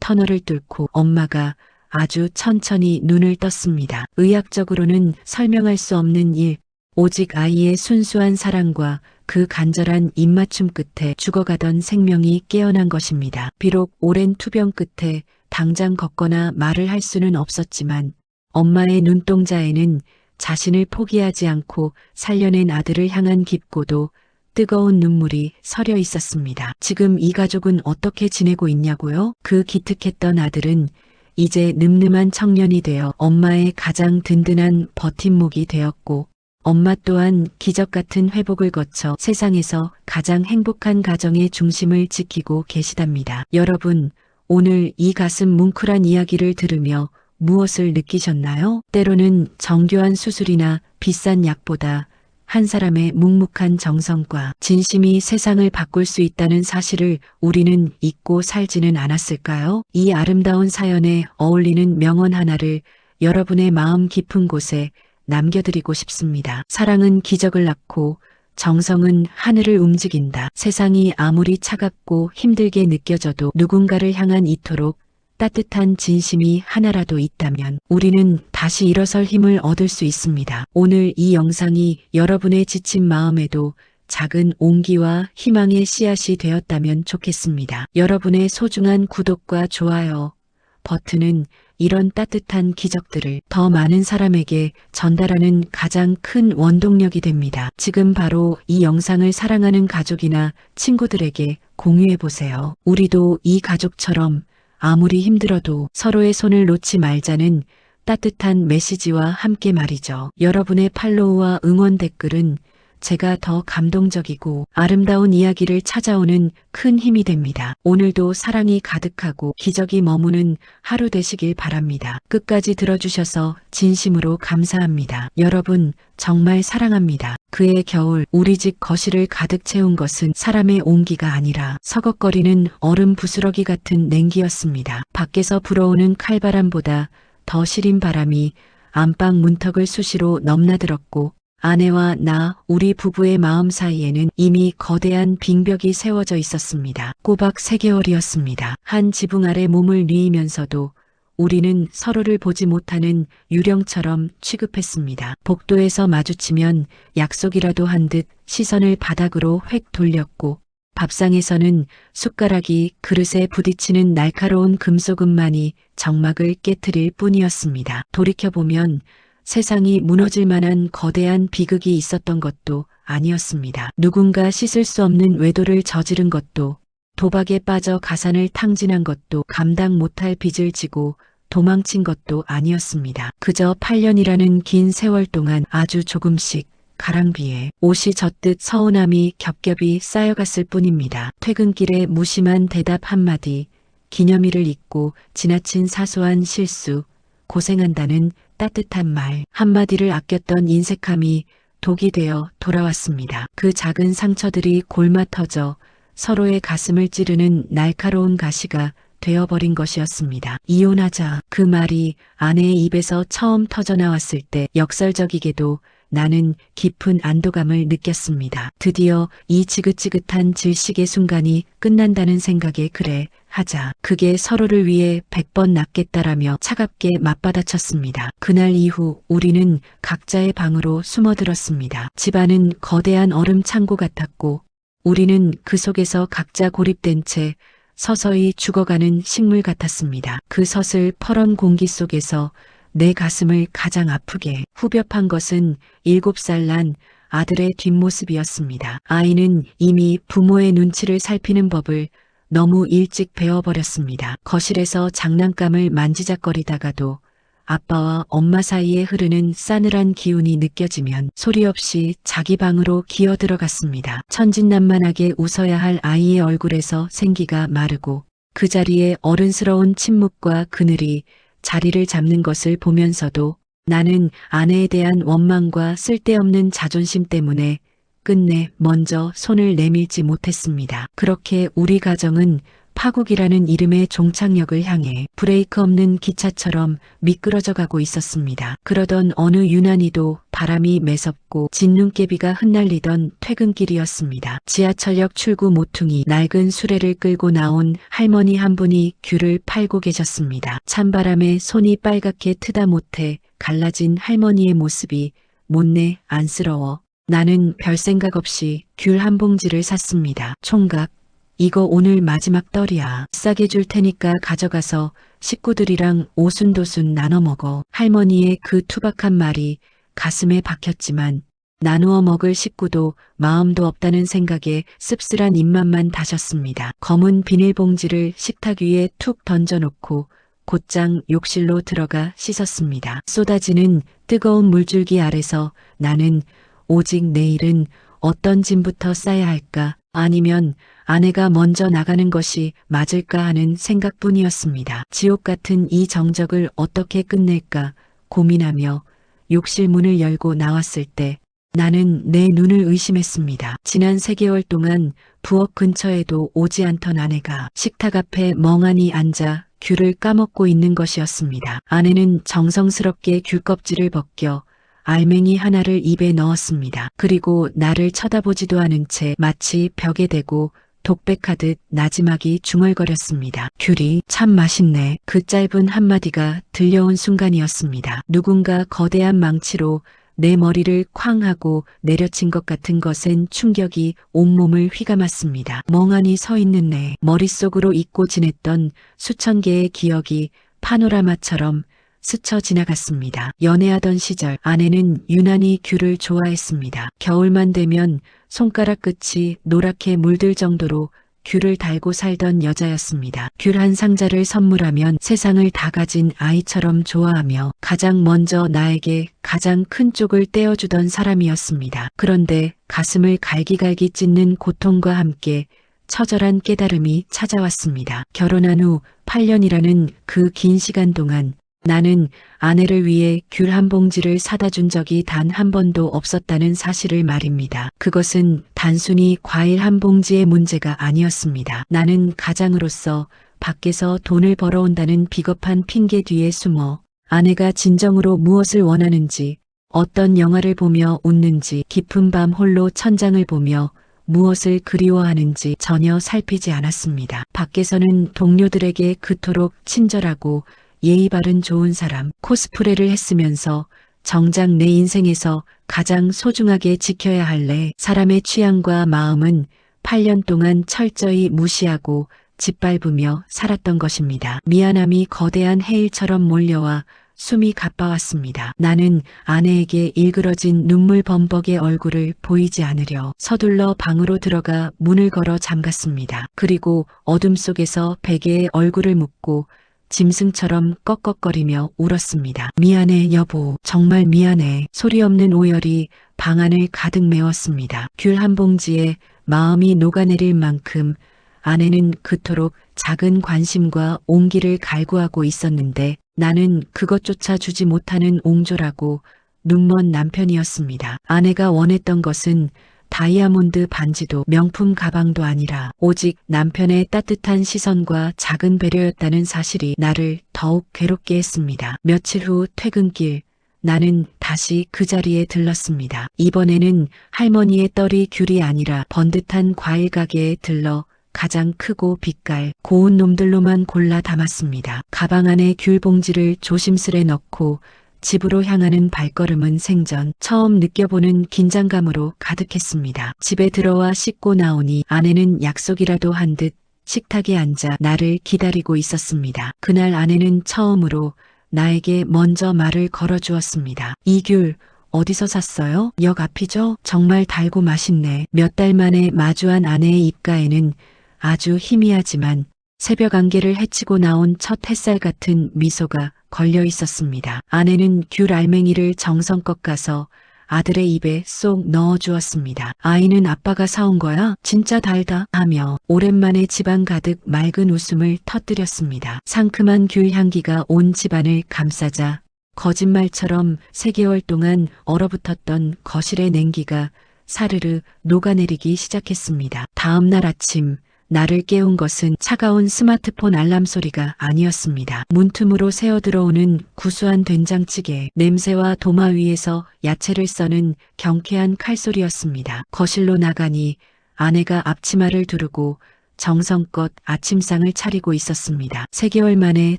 터널을 뚫고 엄마가 아주 천천히 눈을 떴습니다. 의학적으로는 설명할 수 없는 일, 오직 아이의 순수한 사랑과 그 간절한 입맞춤 끝에 죽어가던 생명이 깨어난 것입니다. 비록 오랜 투병 끝에 당장 걷거나 말을 할 수는 없었지만 엄마의 눈동자에는 자신을 포기하지 않고 살려낸 아들을 향한 깊고도 뜨거운 눈물이 서려 있었습니다. 지금 이 가족은 어떻게 지내고 있냐고요? 그 기특했던 아들은 이제 늠름한 청년이 되어 엄마의 가장 든든한 버팀목이 되었고, 엄마 또한 기적 같은 회복을 거쳐 세상에서 가장 행복한 가정의 중심을 지키고 계시답니다. 여러분, 오늘 이 가슴 뭉클한 이야기를 들으며 무엇을 느끼셨나요? 때로는 정교한 수술이나 비싼 약보다 한 사람의 묵묵한 정성과 진심이 세상을 바꿀 수 있다는 사실을 우리는 잊고 살지는 않았을까요? 이 아름다운 사연에 어울리는 명언 하나를 여러분의 마음 깊은 곳에 남겨드리고 싶습니다. 사랑은 기적을 낳고 정성은 하늘을 움직인다. 세상이 아무리 차갑고 힘들게 느껴져도 누군가를 향한 이토록 따뜻한 진심이 하나라도 있다면 우리는 다시 일어설 힘을 얻을 수 있습니다. 오늘 이 영상이 여러분의 지친 마음에도 작은 온기와 희망의 씨앗이 되었다면 좋겠습니다. 여러분의 소중한 구독과 좋아요 버튼은 이런 따뜻한 기적들을 더 많은 사람에게 전달하는 가장 큰 원동력이 됩니다. 지금 바로 이 영상을 사랑하는 가족이나 친구들에게 공유해보세요. 우리도 이 가족처럼 아무리 힘들어도 서로의 손을 놓지 말자는 따뜻한 메시지와 함께 말이죠. 여러분의 팔로우와 응원 댓글은 제가 더 감동적이고 아름다운 이야기를 찾아오는 큰 힘이 됩니다. 오늘도 사랑이 가득하고 기적이 머무는 하루 되시길 바랍니다. 끝까지 들어주셔서 진심으로 감사합니다. 여러분, 정말 사랑합니다. 그해 겨울 우리 집 거실을 가득 채운 것은 사람의 온기가 아니라 서걱거리는 얼음 부스러기 같은 냉기였습니다. 밖에서 불어오는 칼바람보다 더 시린 바람이 안방 문턱을 수시로 넘나들었고, 아내와 나, 우리 부부의 마음 사이에는 이미 거대한 빙벽이 세워져 있었습니다. 꼬박 3개월이었습니다. 한 지붕 아래 몸을 뉘이면서도 우리는 서로를 보지 못하는 유령처럼 취급했습니다. 복도에서 마주치면 약속이라도 한 듯 시선을 바닥으로 획 돌렸고, 밥상에서는 숟가락이 그릇에 부딪히는 날카로운 금속음만이 정막을 깨트릴 뿐이었습니다. 돌이켜보면 세상이 무너질 만한 거대한 비극이 있었던 것도 아니었습니다. 누군가 씻을 수 없는 외도를 저지른 것도, 도박에 빠져 가산을 탕진한 것도, 감당 못할 빚을 지고 도망친 것도 아니었습니다. 그저 8년이라는 긴 세월 동안 아주 조금씩 가랑비에 옷이 젖듯 서운함이 겹겹이 쌓여갔을 뿐입니다. 퇴근길에 무심한 대답 한마디, 기념일을 잊고 지나친 사소한 실수, 고생한다는 따뜻한 말 한마디를 아꼈던 인색함이 독이 되어 돌아왔습니다. 그 작은 상처들이 골마 터져 서로의 가슴을 찌르는 날카로운 가시가 되어버린 것이었습니다. 이혼하자, 그 말이 아내의 입에서 처음 터져나왔을 때 역설적이게도 나는 깊은 안도감을 느꼈습니다. 드디어 이 지긋지긋한 질식의 순간이 끝난다는 생각에 그래 하자. 그게 서로를 위해 100번 낫겠다라며 차갑게 맞받아쳤습니다. 그날 이후 우리는 각자의 방으로 숨어들었습니다. 집안은 거대한 얼음 창고 같았고 우리는 그 속에서 각자 고립된 채 서서히 죽어가는 식물 같았습니다. 그 서슬퍼런 공기 속에서 내 가슴을 가장 아프게 후벼판 것은 7살 난 아들의 뒷모습이었습니다. 아이는 이미 부모의 눈치를 살피는 법을 너무 일찍 배워버렸습니다. 거실에서 장난감을 만지작거리다가도 아빠와 엄마 사이에 흐르는 싸늘한 기운이 느껴지면 소리 없이 자기 방으로 기어들어갔습니다. 천진난만하게 웃어야 할 아이의 얼굴에서 생기가 마르고 그 자리에 어른스러운 침묵과 그늘이 자리를 잡는 것을 보면서도 나는 아내에 대한 원망과 쓸데없는 자존심 때문에 끝내 먼저 손을 내밀지 못했습니다. 그렇게 우리 가정은 파국이라는 이름의 종착역을 향해 브레이크 없는 기차처럼 미끄러져 가고 있었습니다. 그러던 어느 유난히도 바람이 매섭고 진눈깨비가 흩날리던 퇴근길이었습니다. 지하철역 출구 모퉁이 낡은 수레를 끌고 나온 할머니 한 분이 귤을 팔고 계셨습니다. 찬바람에 손이 빨갛게 트다 못해 갈라진 할머니의 모습이 못내 안쓰러워 나는 별 생각 없이 귤 한 봉지를 샀습니다. 총각, 이거 오늘 마지막 떨이야. 싸게 줄 테니까 가져가서 식구들이랑 오순도순 나눠 먹어. 할머니의 그 투박한 말이 가슴에 박혔지만 나누어 먹을 식구도 마음도 없다는 생각에 씁쓸한 입맛만 다셨습니다. 검은 비닐봉지를 식탁 위에 툭 던져놓고 곧장 욕실로 들어가 씻었습니다. 쏟아지는 뜨거운 물줄기 아래서 나는 오직 내일은 어떤 짐부터 싸야 할까, 아니면 아내가 먼저 나가는 것이 맞을까 하는 생각뿐이었습니다. 지옥 같은 이 정적을 어떻게 끝낼까 고민하며 욕실 문을 열고 나왔을 때 나는 내 눈을 의심했습니다. 지난 3개월 동안 부엌 근처에도 오지 않던 아내가 식탁 앞에 멍하니 앉아 귤을 까먹고 있는 것이었습니다. 아내는 정성스럽게 귤 껍질을 벗겨 알맹이 하나를 입에 넣었습니다. 그리고 나를 쳐다보지도 않은 채 마치 벽에 대고 독백하듯 나지막이 중얼거렸습니다. 귤이 참 맛있네. 그 짧은 한마디가 들려온 순간이었습니다. 누군가 거대한 망치로 내 머리를 쾅 하고 내려친 것 같은 것엔 충격이 온몸을 휘감았습니다. 멍하니 서 있는 내 머릿속으로 잊고 지냈던 수천 개의 기억이 파노라마처럼 스쳐 지나갔습니다. 연애하던 시절 아내는 유난히 귤을 좋아했습니다. 겨울만 되면 손가락 끝이 노랗게 물들 정도로 귤을 달고 살던 여자였습니다. 귤 한 상자를 선물하면 세상을 다 가진 아이처럼 좋아하며 가장 먼저 나에게 가장 큰 쪽을 떼어주던 사람이었습니다. 그런데 가슴을 갈기갈기 찢는 고통과 함께 처절한 깨달음이 찾아왔습니다. 결혼한 후 8년이라는 그 긴 시간 동안 나는 아내를 위해 귤 한 봉지를 사다 준 적이 단 한 번도 없었다는 사실을 말입니다. 그것은 단순히 과일 한 봉지의 문제가 아니었습니다. 나는 가장으로서 밖에서 돈을 벌어온다는 비겁한 핑계 뒤에 숨어 아내가 진정으로 무엇을 원하는지, 어떤 영화를 보며 웃는지, 깊은 밤 홀로 천장을 보며 무엇을 그리워하는지 전혀 살피지 않았습니다. 밖에서는 동료들에게 그토록 친절하고 예의 바른 좋은 사람, 코스프레를 했으면서 정작 내 인생에서 가장 소중하게 지켜야 할 내 사람의 취향과 마음은 8년 동안 철저히 무시하고 짓밟으며 살았던 것입니다. 미안함이 거대한 해일처럼 몰려와 숨이 가빠왔습니다. 나는 아내에게 일그러진 눈물 범벅의 얼굴을 보이지 않으려 서둘러 방으로 들어가 문을 걸어 잠갔습니다. 그리고 어둠 속에서 베개에 얼굴을 묻고 짐승처럼 꺽꺽거리며 울었습니다. 미안해 여보, 정말 미안해. 소리 없는 오열이 방안을 가득 메웠습니다. 귤 한 봉지에 마음이 녹아내릴 만큼 아내는 그토록 작은 관심과 온기를 갈구하고 있었는데 나는 그것조차 주지 못하는 옹졸하고 눈먼 남편이었습니다. 아내가 원했던 것은 다이아몬드 반지도 명품 가방도 아니라 오직 남편의 따뜻한 시선과 작은 배려였다는 사실이 나를 더욱 괴롭게 했습니다. 며칠 후 퇴근길 나는 다시 그 자리에 들렀습니다. 이번에는 할머니의 떨이 귤이 아니라 번듯한 과일 가게에 들러 가장 크고 빛깔 고운 놈들로만 골라 담았습니다. 가방 안에 귤 봉지를 조심스레 넣고 집으로 향하는 발걸음은 생전 처음 느껴보는 긴장감으로 가득했습니다. 집에 들어와 씻고 나오니 아내는 약속이라도 한 듯 식탁에 앉아 나를 기다리고 있었습니다. 그날 아내는 처음으로 나에게 먼저 말을 걸어주었습니다. 이 귤 어디서 샀어요? 역 앞이죠? 정말 달고 맛있네. 몇 달 만에 마주한 아내의 입가에는 아주 희미하지만 새벽 안개를 헤치고 나온 첫 햇살 같은 미소가 걸려 있었습니다. 아내는 귤 알맹이를 정성껏 까서 아들의 입에 쏙 넣어 주었습니다. 아이는 아빠가 사온 거야? 진짜 달다 하며 오랜만에 집안 가득 맑은 웃음을 터뜨렸습니다. 상큼한 귤 향기가 온 집안을 감싸자 거짓말처럼 3개월 동안 얼어붙었던 거실의 냉기가 사르르 녹아내리기 시작했습니다. 다음 날 아침 나를 깨운 것은 차가운 스마트폰 알람 소리가 아니었습니다. 문틈으로 새어들어오는 구수한 된장찌개 냄새와 도마 위에서 야채를 써는 경쾌한 칼소리였습니다. 거실로 나가니 아내가 앞치마를 두르고 정성껏 아침상을 차리고 있었습니다. 3개월 만에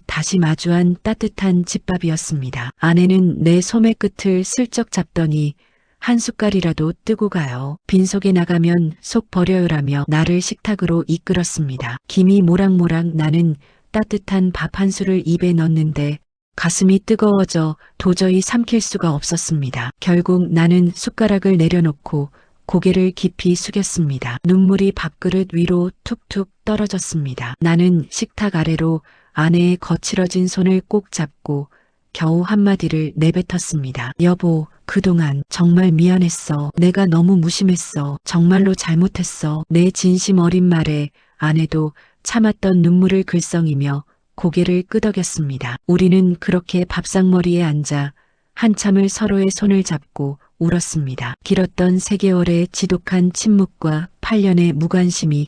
다시 마주한 따뜻한 집밥이었습니다. 아내는 내 소매 끝을 슬쩍 잡더니 한 숟갈이라도 뜨고 가요. 빈속에 나가면 속 버려요라며 나를 식탁으로 이끌었습니다. 김이 모락모락 나는 따뜻한 밥 한 술을 입에 넣는데 가슴이 뜨거워져 도저히 삼킬 수가 없었습니다. 결국 나는 숟가락을 내려놓고 고개를 깊이 숙였습니다. 눈물이 밥그릇 위로 툭툭 떨어졌습니다. 나는 식탁 아래로 아내의 거칠어진 손을 꼭 잡고 겨우 한마디를 내뱉었습니다. 여보, 그동안 정말 미안했어. 내가 너무 무심했어. 정말로 잘못했어. 내 진심 어린 말에 아내도 참았던 눈물을 글썽이며 고개를 끄덕였습니다. 우리는 그렇게 밥상머리에 앉아 한참을 서로의 손을 잡고 울었습니다. 길었던 3개월의 지독한 침묵과 8년의 무관심이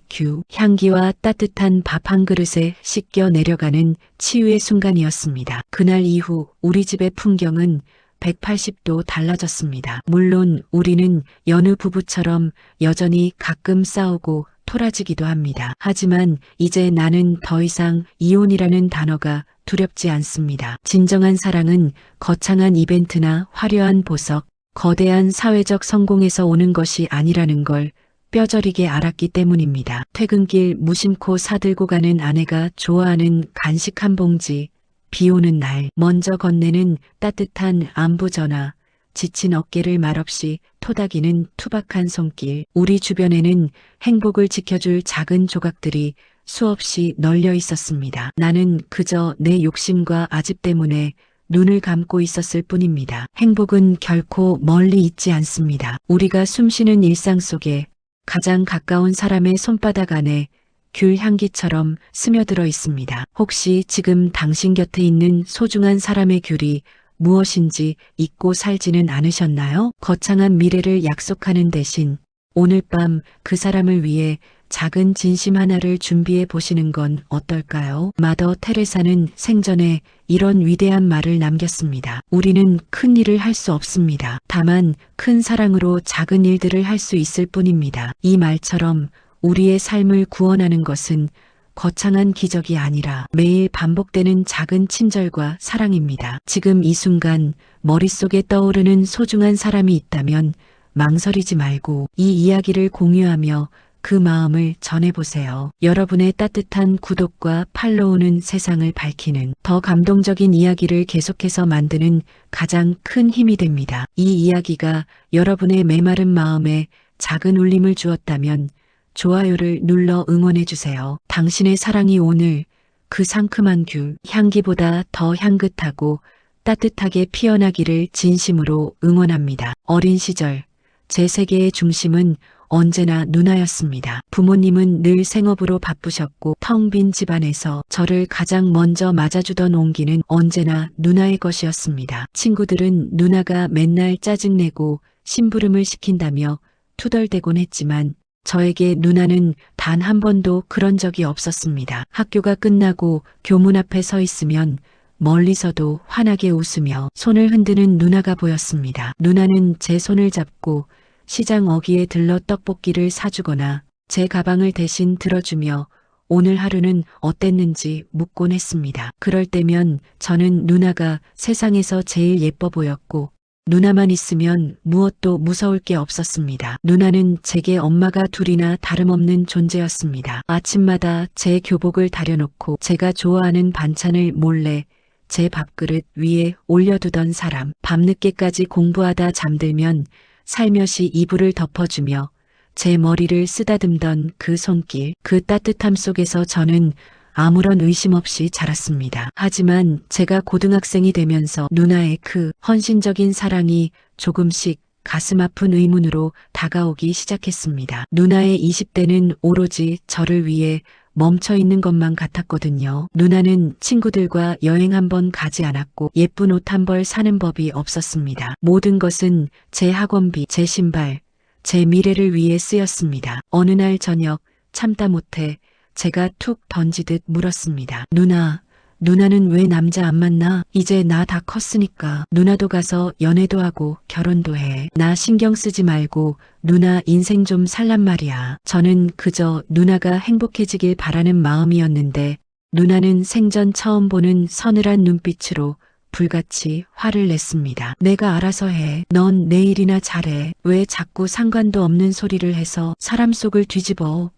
향기와 따뜻한 밥 한 그릇에 씻겨 내려가는 치유의 순간이었습니다. 그날 이후 우리 집의 풍경은 180도 달라졌습니다. 물론 우리는 여느 부부처럼 여전히 가끔 싸우고 토라지기도 합니다. 하지만 이제 나는 더 이상 이혼이라는 단어가 두렵지 않습니다. 진정한 사랑은 거창한 이벤트나 화려한 보석, 거대한 사회적 성공에서 오는 것이 아니라는 걸 뼈저리게 알았기 때문입니다. 퇴근길 무심코 사들고 가는 아내가 좋아하는 간식 한 봉지, 비 오는 날 먼저 건네는 따뜻한 안부 전화, 지친 어깨를 말없이 토닥이는 투박한 손길, 우리 주변에는 행복을 지켜줄 작은 조각들이 수없이 널려 있었습니다. 나는 그저 내 욕심과 아집 때문에 눈을 감고 있었을 뿐입니다. 행복은 결코 멀리 있지 않습니다. 우리가 숨쉬는 일상 속에 가장 가까운 사람의 손바닥 안에 귤 향기처럼 스며들어 있습니다. 혹시 지금 당신 곁에 있는 소중한 사람의 귤이 무엇인지 잊고 살지는 않으셨나요? 거창한 미래를 약속하는 대신 오늘 밤 그 사람을 위해 작은 진심 하나를 준비해 보시는 건 어떨까요? 마더 테레사는 생전에 이런 위대한 말을 남겼습니다. 우리는 큰 일을 할 수 없습니다. 다만 큰 사랑으로 작은 일들을 할 수 있을 뿐입니다. 이 말처럼 우리의 삶을 구원하는 것은 거창한 기적이 아니라 매일 반복되는 작은 친절과 사랑입니다. 지금 이 순간 머릿속에 떠오르는 소중한 사람이 있다면 망설이지 말고 이 이야기를 공유하며 그 마음을 전해보세요. 여러분의 따뜻한 구독과 팔로우는 세상을 밝히는 더 감동적인 이야기를 계속해서 만드는 가장 큰 힘이 됩니다. 이 이야기가 여러분의 메마른 마음에 작은 울림을 주었다면 좋아요를 눌러 응원해주세요. 당신의 사랑이 오늘 그 상큼한 귤 향기보다 더 향긋하고 따뜻하게 피어나기를 진심으로 응원합니다. 어린 시절 제 세계의 중심은 언제나 누나였습니다. 부모님은 늘 생업으로 바쁘셨고 텅 빈 집안에서 저를 가장 먼저 맞아주던 온기는 언제나 누나의 것이었습니다. 친구들은 누나가 맨날 짜증내고 심부름을 시킨다며 투덜대곤 했지만 저에게 누나는 단 한 번도 그런 적이 없었습니다. 학교가 끝나고 교문 앞에 서 있으면 멀리서도 환하게 웃으며 손을 흔드는 누나가 보였습니다. 누나는 제 손을 잡고 시장 어귀에 들러 떡볶이를 사주거나 제 가방을 대신 들어주며 오늘 하루는 어땠는지 묻곤 했습니다. 그럴 때면 저는 누나가 세상에서 제일 예뻐 보였고 누나만 있으면 무엇도 무서울 게 없었습니다. 누나는 제게 엄마가 둘이나 다름없는 존재였습니다. 아침마다 제 교복을 다려놓고 제가 좋아하는 반찬을 몰래 제 밥그릇 위에 올려두던 사람, 밤늦게까지 공부하다 잠들면 살며시 이불을 덮어주며 제 머리를 쓰다듬던 그 손길, 그 따뜻함 속에서 저는 아무런 의심 없이 자랐습니다. 하지만 제가 고등학생이 되면서 누나의 그 헌신적인 사랑이 조금씩 가슴 아픈 의문으로 다가오기 시작했습니다. 누나의 20대는 오로지 저를 위해 멈춰 있는 것만 같았거든요. 누나는 친구들과 여행 한 번 가지 않았고 예쁜 옷 한 벌 사는 법이 없었습니다. 모든 것은 제 학원비, 제 신발, 제 미래를 위해 쓰였습니다. 어느 날 저녁 참다 못해 제가 툭 던지듯 물었습니다. 누나는 왜 남자 안 만나? 이제 나 다 컸으니까. 누나도 가서 연애도 하고 결혼도 해. 나 신경 쓰지 말고 누나 인생 좀 살란 말이야. 저는 그저 누나가 행복해지길 바라는 마음이었는데 누나는 생전 처음 보는 서늘한 눈빛으로 불같이 화를 냈습니다. 내가 알아서 해. 넌 내 일이나 잘해. 왜 자꾸 상관도 없는 소리를 해서 사람 속을 뒤집어.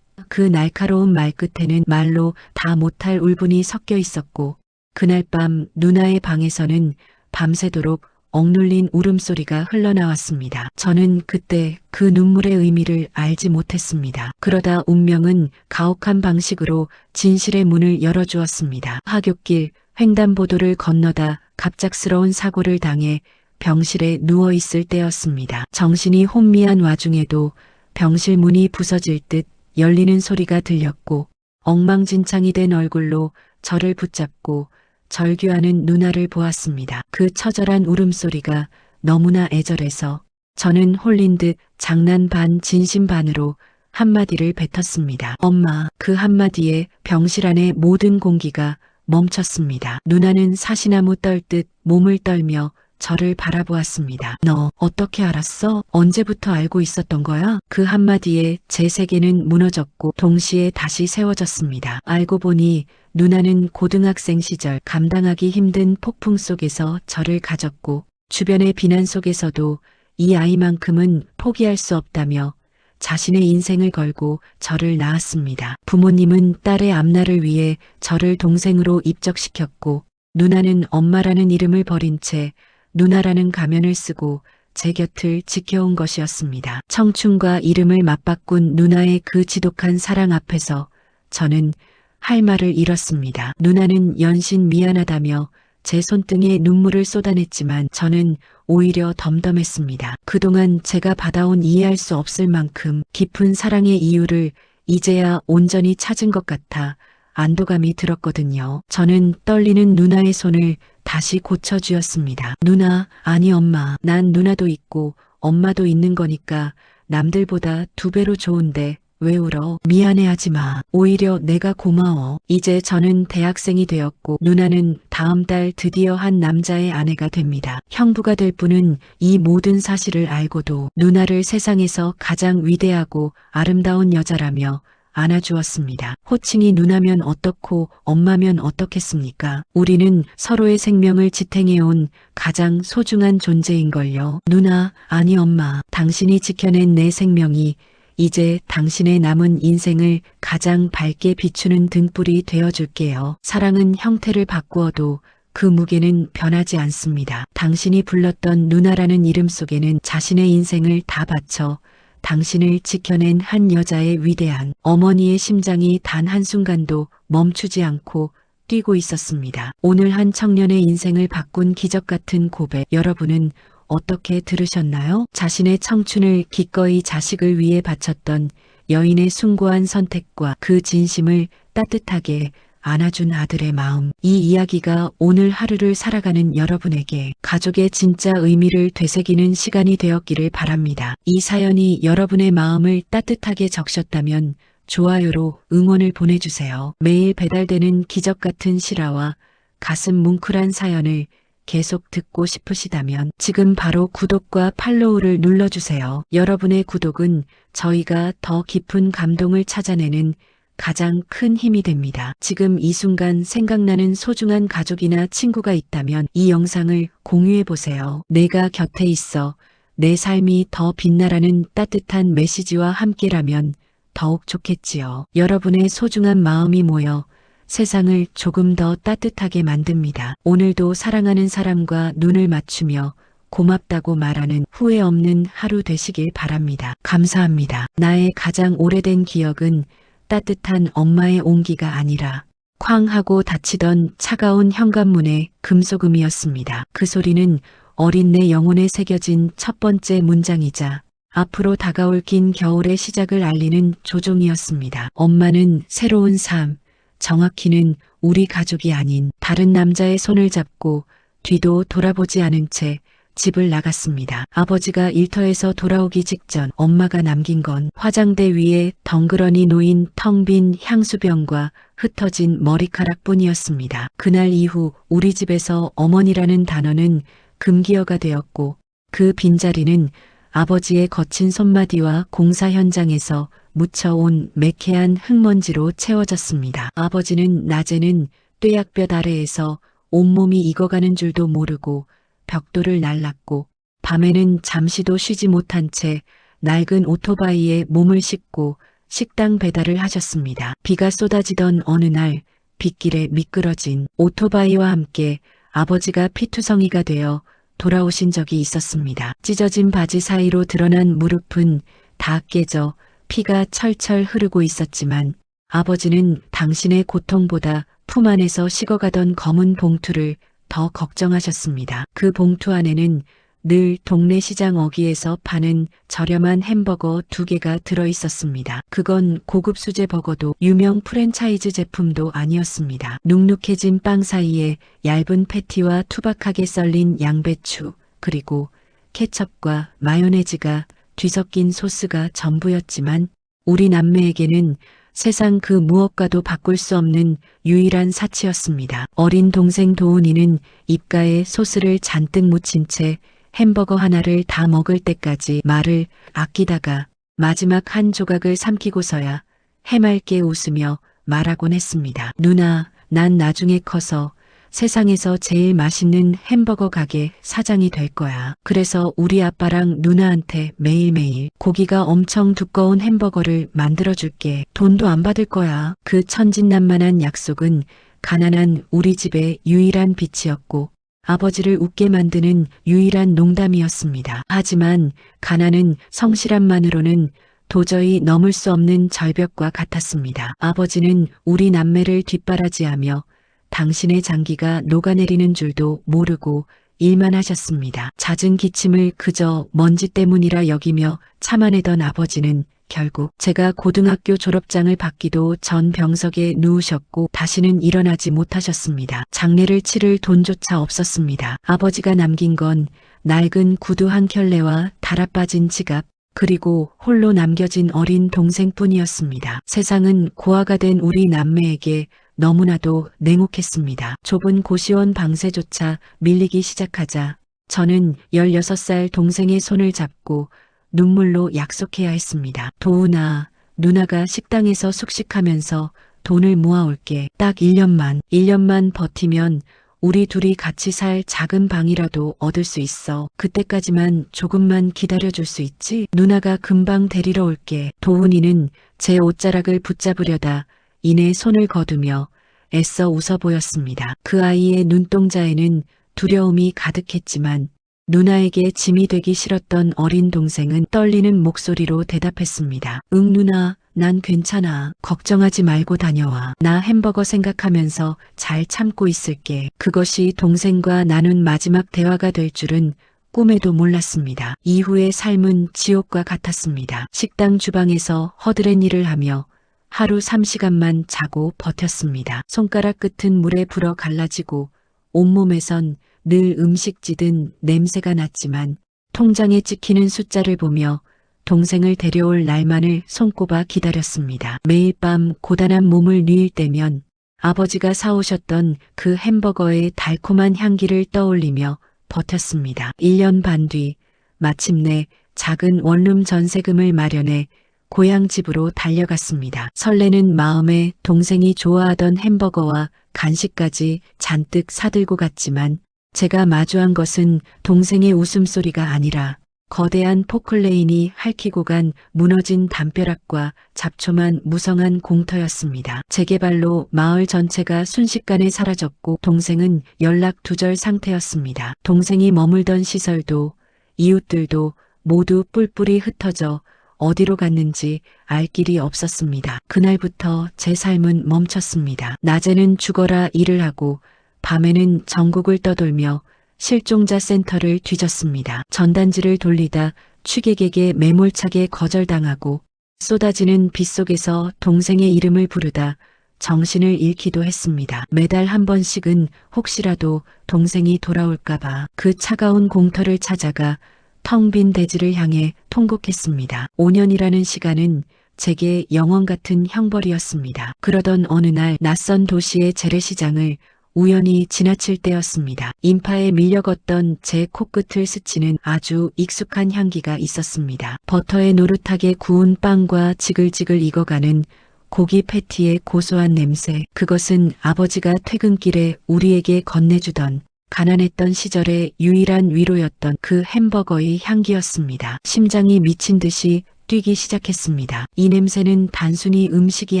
그 날카로운 말끝에는 말로 다 못할 울분이 섞여 있었고 그날 밤 누나의 방에서는 밤새도록 억눌린 울음소리가 흘러나왔습니다. 저는 그때 그 눈물의 의미를 알지 못했습니다. 그러다 운명은 가혹한 방식으로 진실의 문을 열어주었습니다. 하굣길 횡단보도를 건너다 갑작스러운 사고를 당해 병실에 누워있을 때였습니다. 정신이 혼미한 와중에도 병실 문이 부서질 듯 열리는 소리가 들렸고 엉망진창이 된 얼굴로 저를 붙잡고 절규하는 누나를 보았습니다. 그 처절한 울음소리가 너무나 애절해서 저는 홀린 듯 장난 반 진심 반으로 한마디를 뱉었습니다. 엄마. 그 한마디에 병실 안의 모든 공기가 멈췄습니다. 누나는 사시나무 떨듯 몸을 떨며 저를 바라보았습니다. 너 어떻게 알았어? 언제부터 알고 있었던 거야? 그 한마디에 제 세계는 무너졌고 동시에 다시 세워졌습니다. 알고 보니 누나는 고등학생 시절 감당하기 힘든 폭풍 속에서 저를 가졌고 주변의 비난 속에서도 이 아이만큼은 포기할 수 없다며 자신의 인생을 걸고 저를 낳았습니다. 부모님은 딸의 앞날을 위해 저를 동생으로 입적시켰고 누나는 엄마라는 이름을 버린 채 누나라는 가면을 쓰고 제 곁을 지켜온 것이었습니다. 청춘과 이름을 맞바꾼 누나의 그 지독한 사랑 앞에서 저는 할 말을 잃었습니다. 누나는 연신 미안하다며 제 손등에 눈물을 쏟아냈지만 저는 오히려 덤덤했습니다. 그동안 제가 받아온 이해할 수 없을 만큼 깊은 사랑의 이유를 이제야 온전히 찾은 것 같아 안도감이 들었거든요. 저는 떨리는 누나의 손을 다시 고쳐주었습니다. 누나, 아니 엄마, 난 누나도 있고 엄마도 있는 거니까 남들보다 2배로 좋은데 왜 울어? 미안해하지 마. 오히려 내가 고마워. 이제 저는 대학생이 되었고 누나는 다음 달 드디어 한 남자의 아내가 됩니다. 형부가 될 분은 이 모든 사실을 알고도 누나를 세상에서 가장 위대하고 아름다운 여자라며 안아주었습니다. 호칭이 누나면 어떻고 엄마면 어떻겠습니까? 우리는 서로의 생명을 지탱해온 가장 소중한 존재인걸요. 누나, 아니 엄마, 당신이 지켜낸 내 생명이 이제 당신의 남은 인생을 가장 밝게 비추는 등불이 되어줄게요. 사랑은 형태를 바꾸어도 그 무게는 변하지 않습니다. 당신이 불렀던 누나라는 이름 속에는 자신의 인생을 다 바쳐 당신을 지켜낸 한 여자의 위대한 어머니의 심장이 단 한순간도 멈추지 않고 뛰고 있었습니다. 오늘 한 청년의 인생을 바꾼 기적 같은 고백, 여러분은 어떻게 들으셨나요? 자신의 청춘을 기꺼이 자식을 위해 바쳤던 여인의 숭고한 선택과 그 진심을 따뜻하게 안아준 아들의 마음. 이 이야기가 오늘 하루를 살아가는 여러분에게 가족의 진짜 의미를 되새기는 시간이 되었기를 바랍니다. 이 사연이 여러분의 마음을 따뜻하게 적셨다면 좋아요로 응원을 보내주세요. 매일 배달되는 기적 같은 실화와 가슴 뭉클한 사연을 계속 듣고 싶으시다면 지금 바로 구독과 팔로우를 눌러주세요. 여러분의 구독은 저희가 더 깊은 감동을 찾아내는 가장 큰 힘이 됩니다. 지금 이 순간 생각나는 소중한 가족이나 친구가 있다면 이 영상을 공유해보세요. 내가 곁에 있어 내 삶이 더 빛나라는 따뜻한 메시지와 함께라면 더욱 좋겠지요. 여러분의 소중한 마음이 모여 세상을 조금 더 따뜻하게 만듭니다. 오늘도 사랑하는 사람과 눈을 맞추며 고맙다고 말하는 후회 없는 하루 되시길 바랍니다. 감사합니다. 나의 가장 오래된 기억은 따뜻한 엄마의 온기가 아니라 쾅 하고 닫히던 차가운 현관문의 금소금이었습니다. 그 소리는 어린 내 영혼에 새겨진 첫 번째 문장이자 앞으로 다가올 긴 겨울의 시작을 알리는 조종이었습니다. 엄마는 새로운 삶, 정확히는 우리 가족이 아닌 다른 남자의 손을 잡고 뒤도 돌아보지 않은 채 집을 나갔습니다. 아버지가 일터에서 돌아오기 직전 엄마가 남긴 건 화장대 위에 덩그러니 놓인 텅 빈 향수병과 흩어진 머리카락뿐이었습니다. 그날 이후 우리 집에서 어머니라는 단어는 금기어가 되었고 그 빈자리는 아버지의 거친 손마디와 공사 현장에서 묻혀온 매캐한 흙먼지로 채워졌습니다. 아버지는 낮에는 뙤약볕 아래에서 온몸이 익어가는 줄도 모르고 벽돌을 날랐고 밤에는 잠시도 쉬지 못한 채 낡은 오토바이에 몸을 싣고 식당 배달을 하셨습니다. 비가 쏟아지던 어느 날 빗길에 미끄러진 오토바이와 함께 아버지가 피투성이가 되어 돌아오신 적이 있었습니다. 찢어진 바지 사이로 드러난 무릎은 다 깨져 피가 철철 흐르고 있었지만 아버지는 당신의 고통보다 품 안에서 식어가던 검은 봉투를 더 걱정하셨습니다. 그 봉투 안에는 늘 동네 시장 어귀에서 파는 저렴한 햄버거 2개가 들어있었습니다. 그건 고급 수제 버거도 유명 프랜차이즈 제품도 아니었습니다. 눅눅해진 빵 사이에 얇은 패티와 투박하게 썰린 양배추 그리고 케첩과 마요네즈가 뒤섞인 소스가 전부였지만 우리 남매에게는 세상 그 무엇과도 바꿀 수 없는 유일한 사치였습니다. 어린 동생 도훈이는 입가에 소스를 잔뜩 묻힌 채 햄버거 하나를 다 먹을 때까지 말을 아끼다가 마지막 한 조각을 삼키고서야 해맑게 웃으며 말하곤 했습니다. 누나, 난 나중에 커서 세상에서 제일 맛있는 햄버거 가게 사장이 될 거야. 그래서 우리 아빠랑 누나한테 매일매일 고기가 엄청 두꺼운 햄버거를 만들어줄게. 돈도 안 받을 거야. 그 천진난만한 약속은 가난한 우리 집의 유일한 빛이었고 아버지를 웃게 만드는 유일한 농담이었습니다. 하지만 가난은 성실함만으로는 도저히 넘을 수 없는 절벽과 같았습니다. 아버지는 우리 남매를 뒷바라지하며 당신의 장기가 녹아내리는 줄도 모르고 일만 하셨습니다. 잦은 기침을 그저 먼지 때문이라 여기며 참아내던 아버지는 결국 제가 고등학교 졸업장을 받기도 전 병석에 누우셨고 다시는 일어나지 못하셨습니다. 장례를 치를 돈조차 없었습니다. 아버지가 남긴 건 낡은 구두 한 켤레와 달아빠진 지갑 그리고 홀로 남겨진 어린 동생뿐이었습니다. 세상은 고아가 된 우리 남매에게 너무나도 냉혹했습니다. 좁은 고시원 방세조차 밀리기 시작하자 저는 16살 동생의 손을 잡고 눈물로 약속해야 했습니다. 도훈아, 누나가 식당에서 숙식하면서 돈을 모아올게. 딱 1년만 버티면 우리 둘이 같이 살 작은 방이라도 얻을 수 있어. 그때까지만 조금만 기다려줄 수 있지? 누나가 금방 데리러 올게. 도훈이는 제 옷자락을 붙잡으려다 이내 손을 거두며 애써 웃어 보였습니다. 그 아이의 눈동자에는 두려움이 가득했지만 누나에게 짐이 되기 싫었던 어린 동생은 떨리는 목소리로 대답했습니다. 응 누나, 난 괜찮아. 걱정하지 말고 다녀와. 나 햄버거 생각하면서 잘 참고 있을게. 그것이 동생과 나눈 마지막 대화가 될 줄은 꿈에도 몰랐습니다. 이후의 삶은 지옥과 같았습니다. 식당 주방에서 허드렛 일을 하며 하루 3시간만 자고 버텼습니다. 손가락 끝은 물에 불어 갈라지고 온몸에선 늘 음식 찌든 냄새가 났지만 통장에 찍히는 숫자를 보며 동생을 데려올 날만을 손꼽아 기다렸습니다. 매일 밤 고단한 몸을 누일 때면 아버지가 사오셨던 그 햄버거의 달콤한 향기를 떠올리며 버텼습니다. 1년 반 뒤 마침내 작은 원룸 전세금을 마련해 고향 집으로 달려갔습니다. 설레는 마음에 동생이 좋아하던 햄버거와 간식까지 잔뜩 사들고 갔지만 제가 마주한 것은 동생의 웃음소리가 아니라 거대한 포클레인이 핥히고 간 무너진 담벼락과 잡초만 무성한 공터였습니다. 재개발로 마을 전체가 순식간에 사라졌고 동생은 연락 두절 상태였습니다. 동생이 머물던 시설도 이웃들도 모두 뿔뿔이 흩어져 어디로 갔는지 알 길이 없었습니다. 그날부터 제 삶은 멈췄습니다. 낮에는 죽어라 일을 하고 밤에는 전국을 떠돌며 실종자 센터를 뒤졌습니다. 전단지를 돌리다 취객에게 매몰차게 거절당하고 쏟아지는 빗속에서 동생의 이름을 부르다 정신을 잃기도 했습니다. 매달 한 번씩은 혹시라도 동생이 돌아올까봐 그 차가운 공터를 찾아가 텅 빈 대지를 향해 통곡했습니다. 5년이라는 시간은 제게 영원 같은 형벌이었습니다. 그러던 어느 날 낯선 도시의 재래시장을 우연히 지나칠 때였습니다. 인파에 밀려걷던 제 코끝을 스치는 아주 익숙한 향기가 있었습니다. 버터에 노릇하게 구운 빵과 지글지글 익어가는 고기 패티의 고소한 냄새. 그것은 아버지가 퇴근길에 우리에게 건네주던 가난했던 시절의 유일한 위로였던 그 햄버거의 향기였습니다. 심장이 미친 듯이 뛰기 시작했습니다. 이 냄새는 단순히 음식이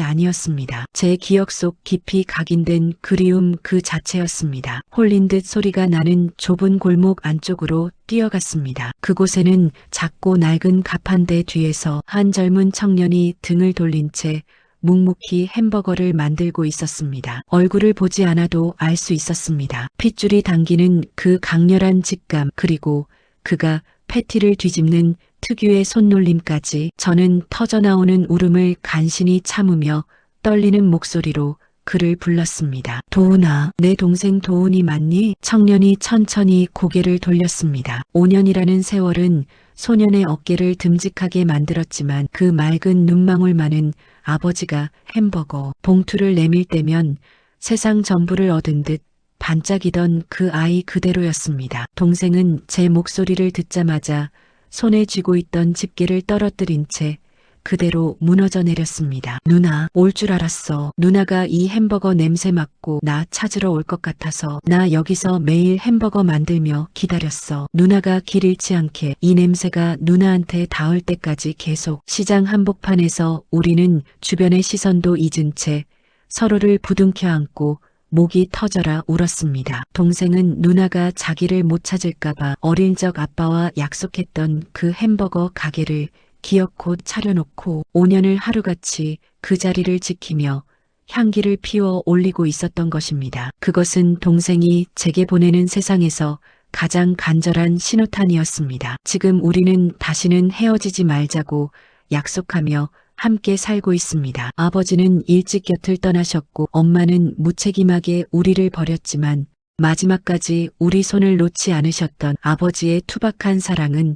아니었습니다. 제 기억 속 깊이 각인된 그리움 그 자체였습니다. 홀린 듯 소리가 나는 좁은 골목 안쪽으로 뛰어갔습니다. 그곳에는 작고 낡은 가판대 뒤에서 한 젊은 청년이 등을 돌린 채 묵묵히 햄버거를 만들고 있었습니다. 얼굴을 보지 않아도 알 수 있었습니다. 핏줄이 당기는 그 강렬한 직감, 그리고 그가 패티를 뒤집는 특유의 손놀림까지. 저는 터져나오는 울음을 간신히 참으며 떨리는 목소리로 그를 불렀습니다. 도훈아, 내 동생 도훈이 맞니? 청년이 천천히 고개를 돌렸습니다. 5년이라는 세월은 소년의 어깨를 듬직하게 만들었지만 그 맑은 눈망울만은 아버지가 햄버거 봉투를 내밀 때면 세상 전부를 얻은 듯 반짝이던 그 아이 그대로였습니다. 동생은 제 목소리를 듣자마자 손에 쥐고 있던 집게를 떨어뜨린 채 그대로 무너져 내렸습니다. 누나, 올 줄 알았어. 누나가 이 햄버거 냄새 맡고 나 찾으러 올 것 같아서 나 여기서 매일 햄버거 만들며 기다렸어. 누나가 길 잃지 않게 이 냄새가 누나한테 닿을 때까지 계속. 시장 한복판에서 우리는 주변의 시선도 잊은 채 서로를 부둥켜 안고 목이 터져라 울었습니다. 동생은 누나가 자기를 못 찾을까봐 어릴 적 아빠와 약속했던 그 햄버거 가게를 기어코 차려놓고 5년을 하루같이 그 자리를 지키며 향기를 피워 올리고 있었던 것입니다. 그것은 동생이 제게 보내는 세상에서 가장 간절한 신호탄이었습니다. 지금 우리는 다시는 헤어지지 말자고 약속하며 함께 살고 있습니다. 아버지는 일찍 곁을 떠나셨고 엄마는 무책임하게 우리를 버렸지만 마지막까지 우리 손을 놓지 않으셨던 아버지의 투박한 사랑은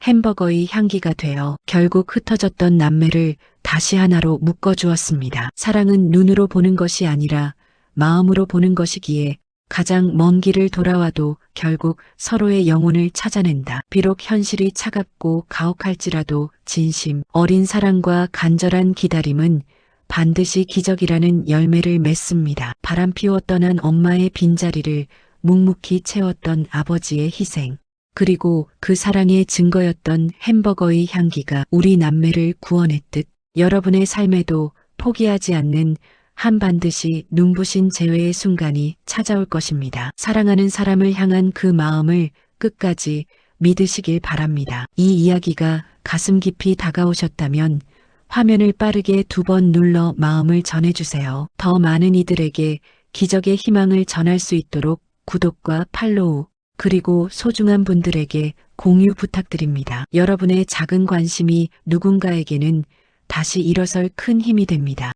햄버거의 향기가 되어 결국 흩어졌던 남매를 다시 하나로 묶어주었습니다. 사랑은 눈으로 보는 것이 아니라 마음으로 보는 것이기에 가장 먼 길을 돌아와도 결국 서로의 영혼을 찾아낸다. 비록 현실이 차갑고 가혹할지라도 진심, 어린 사랑과 간절한 기다림은 반드시 기적이라는 열매를 맺습니다. 바람 피워 떠난 엄마의 빈자리를 묵묵히 채웠던 아버지의 희생, 그리고 그 사랑의 증거였던 햄버거의 향기가 우리 남매를 구원했듯 여러분의 삶에도 포기하지 않는 한 반드시 눈부신 재회의 순간이 찾아올 것입니다. 사랑하는 사람을 향한 그 마음을 끝까지 믿으시길 바랍니다. 이 이야기가 가슴 깊이 다가오셨다면 화면을 빠르게 2번 눌러 마음을 전해주세요. 더 많은 이들에게 기적의 희망을 전할 수 있도록 구독과 팔로우 그리고 소중한 분들에게 공유 부탁드립니다. 여러분의 작은 관심이 누군가에게는 다시 일어설 큰 힘이 됩니다.